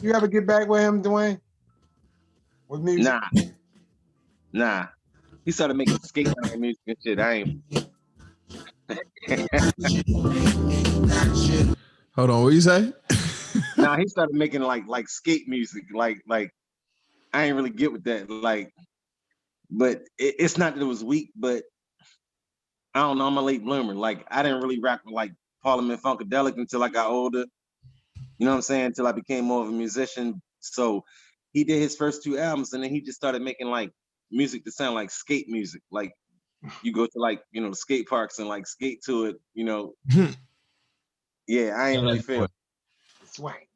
You ever get back with him, Dwayne? With music? Nah. He started making skate music and shit. I ain't. Hold on, what you say? Nah, he started making like skate music. Like I ain't really get with that. Like, but it's not that it was weak, but I don't know. I'm a late bloomer. Like I didn't really rock with like Parliament Funkadelic until I got older. You know what I'm saying? Until I became more of a musician. So he did his first 2 albums, and then he just started making like music to sound like skate music. Like you go to like, you know, the skate parks and like skate to it, you know. Yeah, I ain't really feel it. Swing.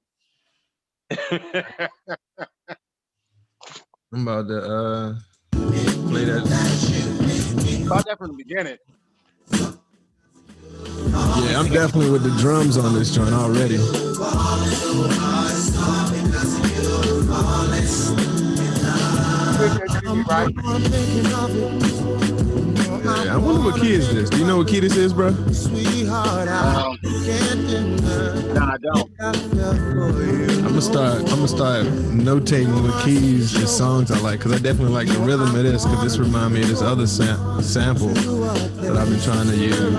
I'm about to play that. Start that from the beginning. Yeah, I'm definitely with the drums on this joint already. Yeah, I wonder what key is this. Do you know what key this is, bro? Nah, I don't. I'm gonna start notating what keys the songs I like, because I definitely like the rhythm of this, because this reminds me of this other sample that I've been trying to use.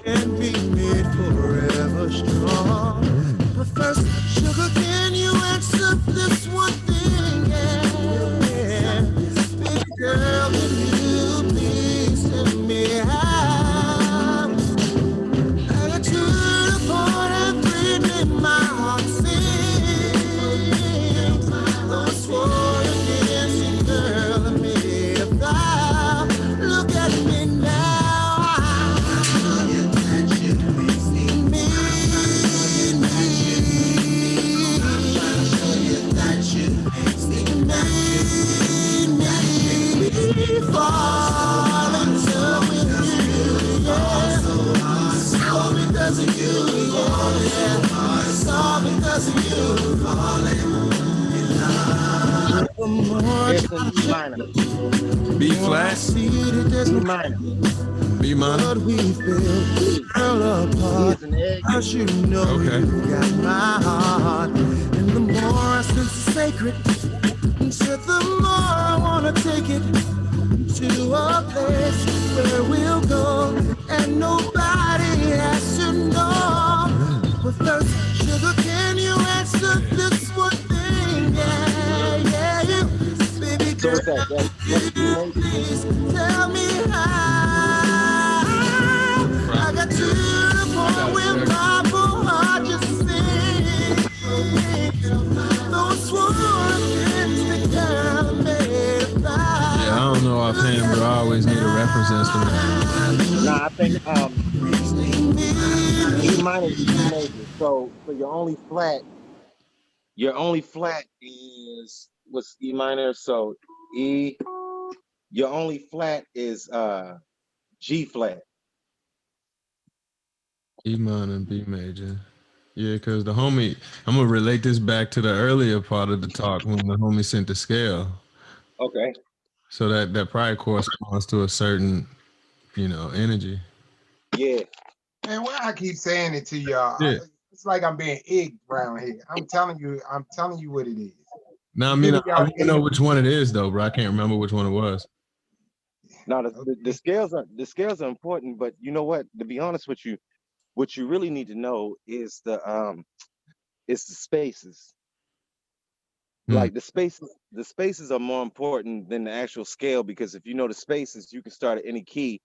Can be made forever strong. But first, sugar, can you answer this one thing? Yeah. Baby girl, can you please tell me how? I got to the point and breathe in my heart sings. Though I swore against you, girl, I made a vow. Look at me now. It's in E minor. B flat? E minor. B minor? E is an egg. You know Okay. you got my heart, and the more I sense the sacred, the more I wanna take it to a place where we'll go, and nobody has to know. But first, sugar, can you answer this one thing? Yeah, you, baby girl, please tell me how. I got to the point where my heart just sings. Those words the girl made a vow. Yeah, I don't know offhand, but I always need a reference instrument. Nah, I think E minor is E major. So your only flat is what's E minor? So E, your only flat is G flat. E minor and B major. Yeah, because the homie, I'm gonna relate this back to the earlier part of the talk when the homie sent the scale. Okay. So that probably corresponds to a certain, you know, energy. Yeah. Man, why I keep saying it to y'all? Yeah. It's like I'm being egged around here. I'm telling you what it is. No, I mean, I don't know which one it is though, bro. I can't remember which one it was. Now the scales are important, but you know what? To be honest with you, what you really need to know is the spaces. Like the spaces are more important than the actual scale, because if you know the spaces, you can start at any key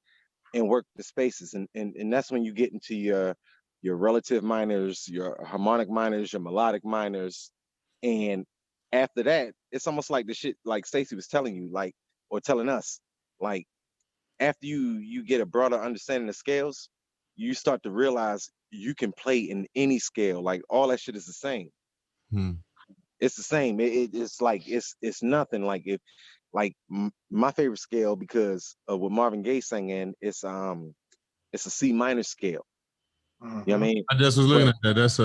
and work the spaces, and that's when you get into your relative minors, your harmonic minors, your melodic minors, and after that, it's almost like the shit like Stacey was telling you, like, or telling us, like after you get a broader understanding of scales, you start to realize you can play in any scale. Like all that shit is the same. It's the same. It's like it's nothing. Like if like my favorite scale, because of what Marvin Gaye sang in, it's a C minor scale. You know what I mean? I just was looking at that. That's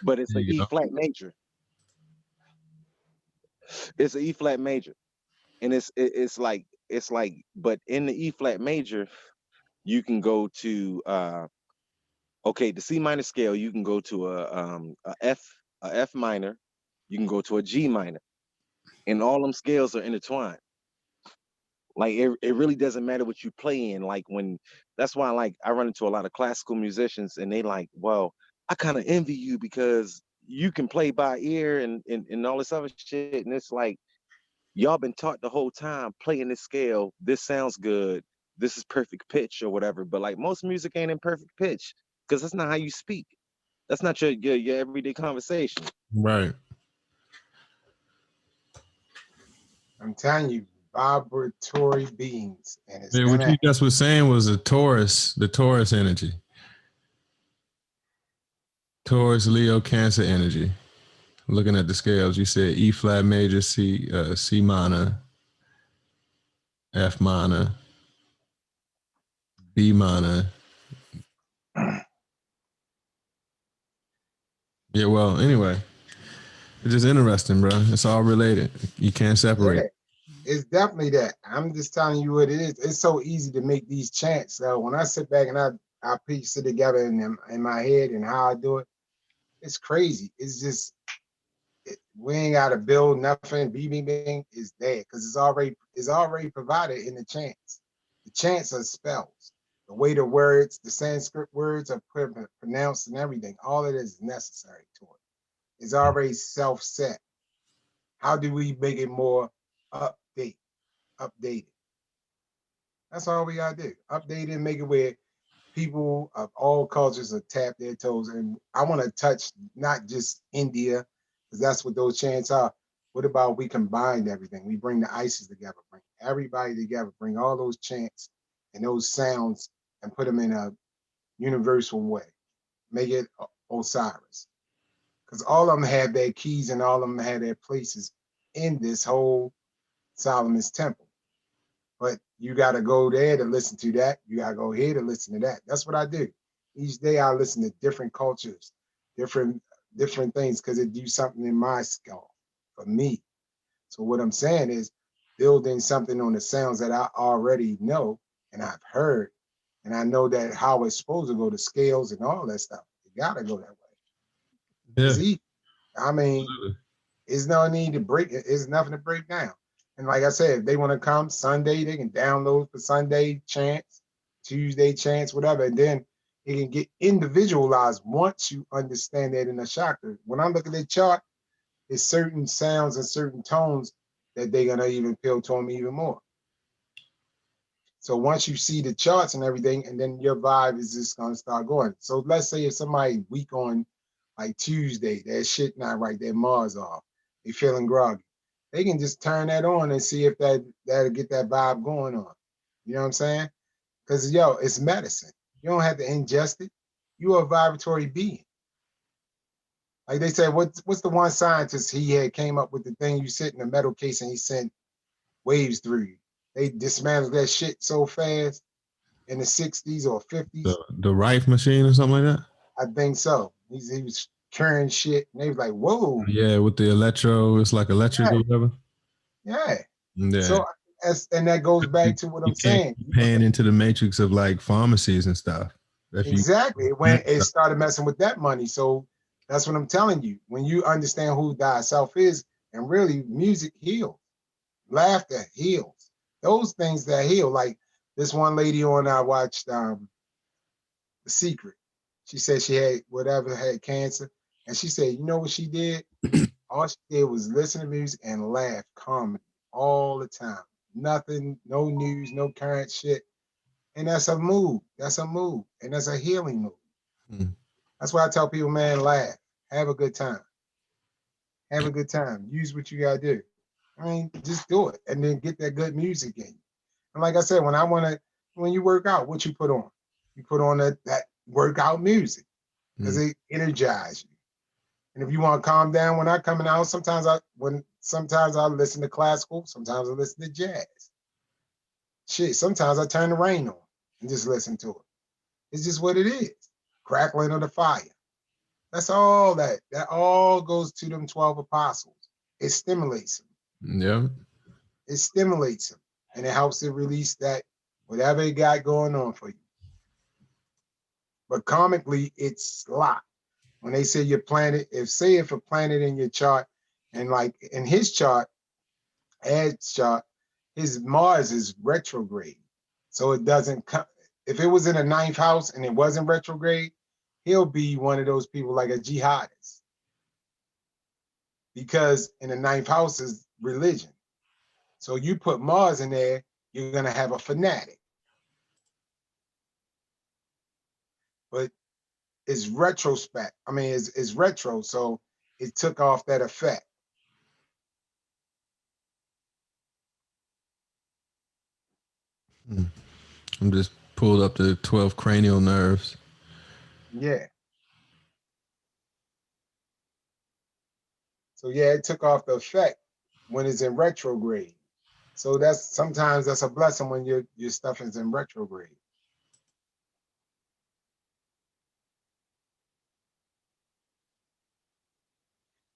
but it's an E flat major. It's an E flat major, and it's like but in the E flat major, you can go to okay, the C minor scale. You can go to a F minor. You can go to a G minor, and all them scales are intertwined. Like it really doesn't matter what you play in. Like when that's why like I run into a lot of classical musicians, and they like, well, I kind of envy you because you can play by ear and all this other shit, and it's like y'all been taught the whole time playing this scale. This sounds good. This is perfect pitch or whatever. But like most music ain't in perfect pitch because that's not how you speak. That's not your everyday conversation. right. I'm telling you, vibratory beings, and it's Yeah, what gonna you just was saying was the Taurus energy. Taurus, Leo, Cancer energy. Looking at the scales, you said E flat major, C minor, F minor, B minor. Yeah, well, anyway, it's just interesting, bro. It's all related. You can't separate. Yeah, it's definitely that. I'm just telling you what it is. It's so easy to make these chants. So when I sit back and I piece it together in my head and how I do it, it's crazy. It's just we ain't got to build nothing. Bing is there because it's already provided in the chants. The chants are spells. The way the words, the Sanskrit words are pronounced and everything. All of it is necessary to it. It's already self-set. How do we make it more updated? That's all we gotta do. Update it, make it where people of all cultures are tap their toes. And I want to touch not just India, because that's what those chants are. What about we combine everything? We bring the ISIS together, bring everybody together, bring all those chants and those sounds and put them in a universal way. Make it Osiris. Because all of them have their keys and all of them have their places in this whole Solomon's temple. But you got to go there to listen to that. You got to go here to listen to that. That's what I do. Each day I listen to different cultures, different things, because it do something in my skull for me. So what I'm saying is building something on the sounds that I already know and I've heard, and I know that how it's supposed to go, the scales and all that stuff. You got to go that way. Yeah. See, I mean, there's no need to break it. There's nothing to break down. And like I said, if they want to come Sunday, they can download for Sunday chants, Tuesday chants, whatever. And then it can get individualized once you understand that in the chakra. When I look at the chart, it's certain sounds and certain tones that they're going to even appeal to them even more. So once you see the charts and everything, and then your vibe is just going to start going. So let's say if somebody weak on like Tuesday, that shit not right, their Mars off, they feeling groggy. They can just turn that on and see if that'll get that vibe going on. You know what I'm saying? Because yo, it's medicine. You don't have to ingest it. You're a vibratory being. Like they said, what's the one scientist he had came up with the thing you sit in a metal case and he sent waves through you. They dismantled that shit so fast in the 60s or 50s. The Rife machine or something like that? I think so. He was carrying shit and they was like, whoa. Yeah, with the electro, it's like electric or whatever. Yeah. Yeah. So and that goes back to what I'm saying. Paying into the matrix of like pharmacies and stuff. Exactly. When it started messing with that money. So that's what I'm telling you. When you understand who thyself is, and really music heals, laughter heals. Those things that heal. Like this one lady on I watched The Secret. She said she had cancer. And she said, you know what she did? All she did was listen to music and laugh comedy all the time. Nothing, no news, no current shit. And that's a mood. That's a mood. And that's a healing mood. That's why I tell people, man, laugh. Have a good time. Have a good time. Use what you gotta do. I mean, just do it. And then get that good music in you. And like I said, when you work out, what you put on? You put on that workout music because it energizes you. And if you want to calm down when I'm coming out, sometimes I listen to classical, sometimes I listen to jazz. Shit, sometimes I turn the rain on and just listen to it. It's just what it is. crackling of the fire. That's all that. That all goes to them 12 apostles. It stimulates them. Yeah. It stimulates them. And it helps it release that whatever it got going on for you. But karmically, it's locked. When they say your planet, if a planet in your chart, and like in his chart, Ed's chart, his Mars is retrograde. So it doesn't come. If it was in the 9th house and it wasn't retrograde, he'll be one of those people like a jihadist. Because in the 9th house is religion. So you put Mars in there, you're going to have a fanatic. But it's retrospect. I mean, it's retro, so it took off that effect. I'm just pulled up the 12 cranial nerves. Yeah. So yeah, it took off the effect when it's in retrograde. So sometimes that's a blessing when your stuff is in retrograde.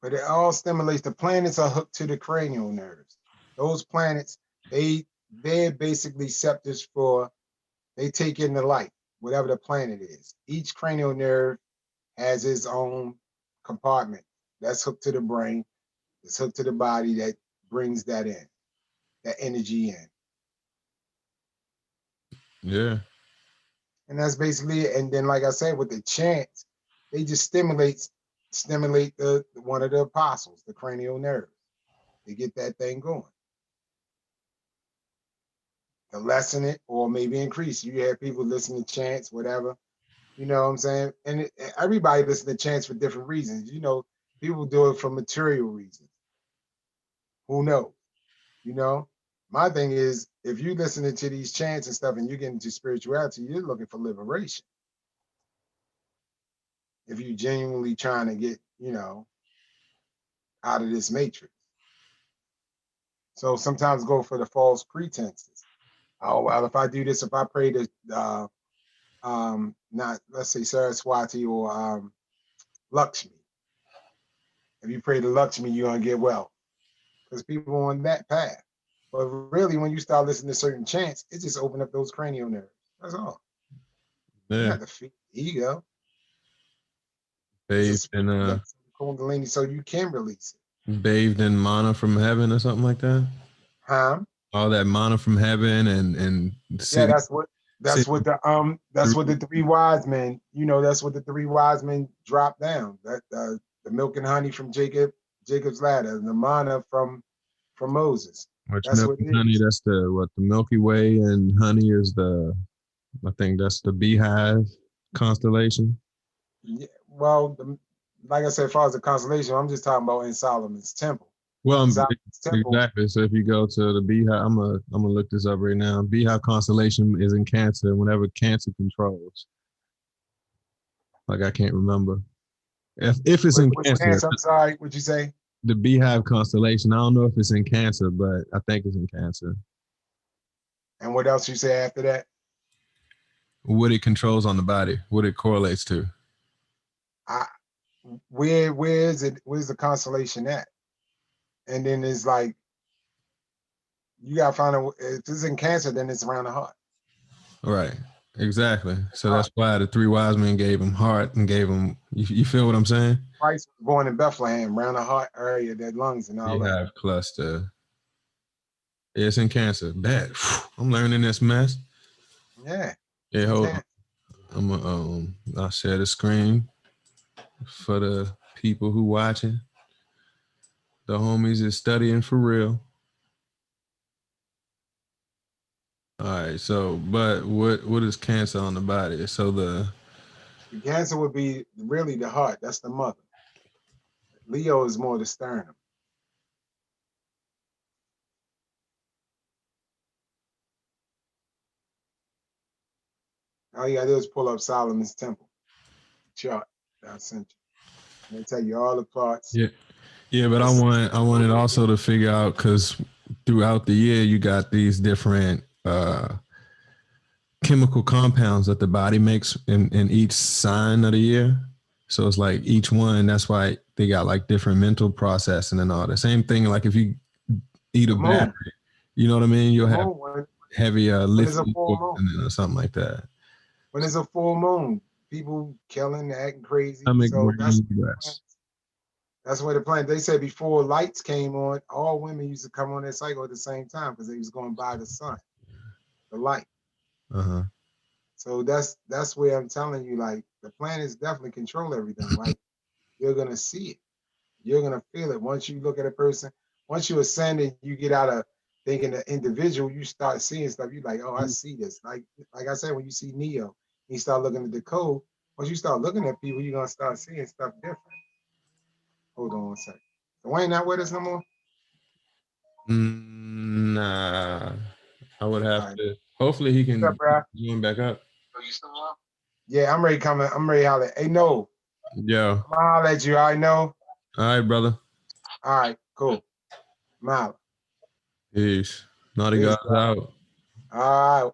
But it all stimulates. The planets are hooked to the cranial nerves. Those planets, they're basically scepters for, they take in the light, whatever the planet is. Each cranial nerve has its own compartment that's hooked to the brain, it's hooked to the body that brings that in, that energy in. Yeah. And that's basically it. And then, like I said, with the chants, they just stimulate the one of the apostles, the cranial nerve. They get that thing going. To lessen it or maybe increase. You have people listen to chants, whatever. You know what I'm saying? And everybody listens to chants for different reasons. You know, people do it for material reasons. Who knows? You know? My thing is, if you listening to these chants and stuff and you get into spirituality, you're looking for liberation. If you genuinely trying to get, you know, out of this matrix. So sometimes go for the false pretenses. Oh, well, if I do this, if I pray to, not, let's say Saraswati or Lakshmi. If you pray to Lakshmi, you're going to get wealth. Because people are on that path. But really, when you start listening to certain chants, it just opens up those cranial nerves. That's all. Yeah. You have to feed the ego. Bathed in Kundalini, so you can release it. Bathed in mana from heaven or something like that. Huh? All that mana from heaven and yeah, that's what the 3 wise men. You know, that's what the 3 wise men dropped down. That the milk and honey from Jacob's ladder, the mana from Moses. Which That's milk and honey? That's the Milky Way, and honey is I think that's the Beehive constellation. Yeah, well, like I said, as far as the constellation, I'm just talking about in Solomon's temple. Well, exactly. So if you go to the Beehive, I'm gonna look this up right now. Beehive constellation is in Cancer. Whenever Cancer controls, like I can't remember if it's in Cancer. I'm sorry, what'd you say? The Beehive constellation. I don't know if it's in Cancer, but I think it's in Cancer. And what else you say after that? What it controls on the body, what it correlates to. Where is it? Where's the constellation at? And then it's like, you gotta find out if it's in Cancer, then it's around the heart. Right. Exactly. So that's why the 3 wise men gave him heart and gave him. You feel what I'm saying? Christ was born in Bethlehem, around the heart area, that lungs and all that. Beehive cluster. It's in Cancer. Bad. I'm learning this mess. Yeah. Yeah. Hold on. I'll share the screen for the people who watching. The homies is studying for real. All right, so but what is Cancer on the body? So the Cancer would be really the heart. That's the mother. Leo is more the sternum. All you gotta do is pull up Solomon's temple chart that I sent you. They tell you all the parts. Yeah, but I wanted also to figure out, because throughout the year you got these different chemical compounds that the body makes in each sign of the year. So it's like each one, that's why they got like different mental processing and all the same thing. Like if you eat a The moon. battery, you know what I mean? You'll The have moon, heavy when it's a lithium full moon. or something like that. When it's a full moon, people killing, acting crazy. Stomach So brain rest. that's where the plan. They said before lights came on, all women used to come on their cycle at the same time because they was going by the sun, the light. Uh-huh. So that's where I'm telling you, like the planets definitely control everything. Like you're gonna see it, you're gonna feel it. Once you look at a person, once you ascend and you get out of thinking the individual, you start seeing stuff. You're like, oh, I see this. Like I said, when you see Neo, you start looking at the code. Once you start looking at people, you're gonna start seeing stuff different. Hold on one second. Dwayne not with us no more? Nah, I would have Right. to. Hopefully he can What's up, join back up. Yeah, I'm ready coming. I'm ready to holler. Hey, no. Yo. I'm gonna holler at you. I know. All right, brother. All right, cool. I'm out. Peace. Naughty Peace, guys bro. out. All right.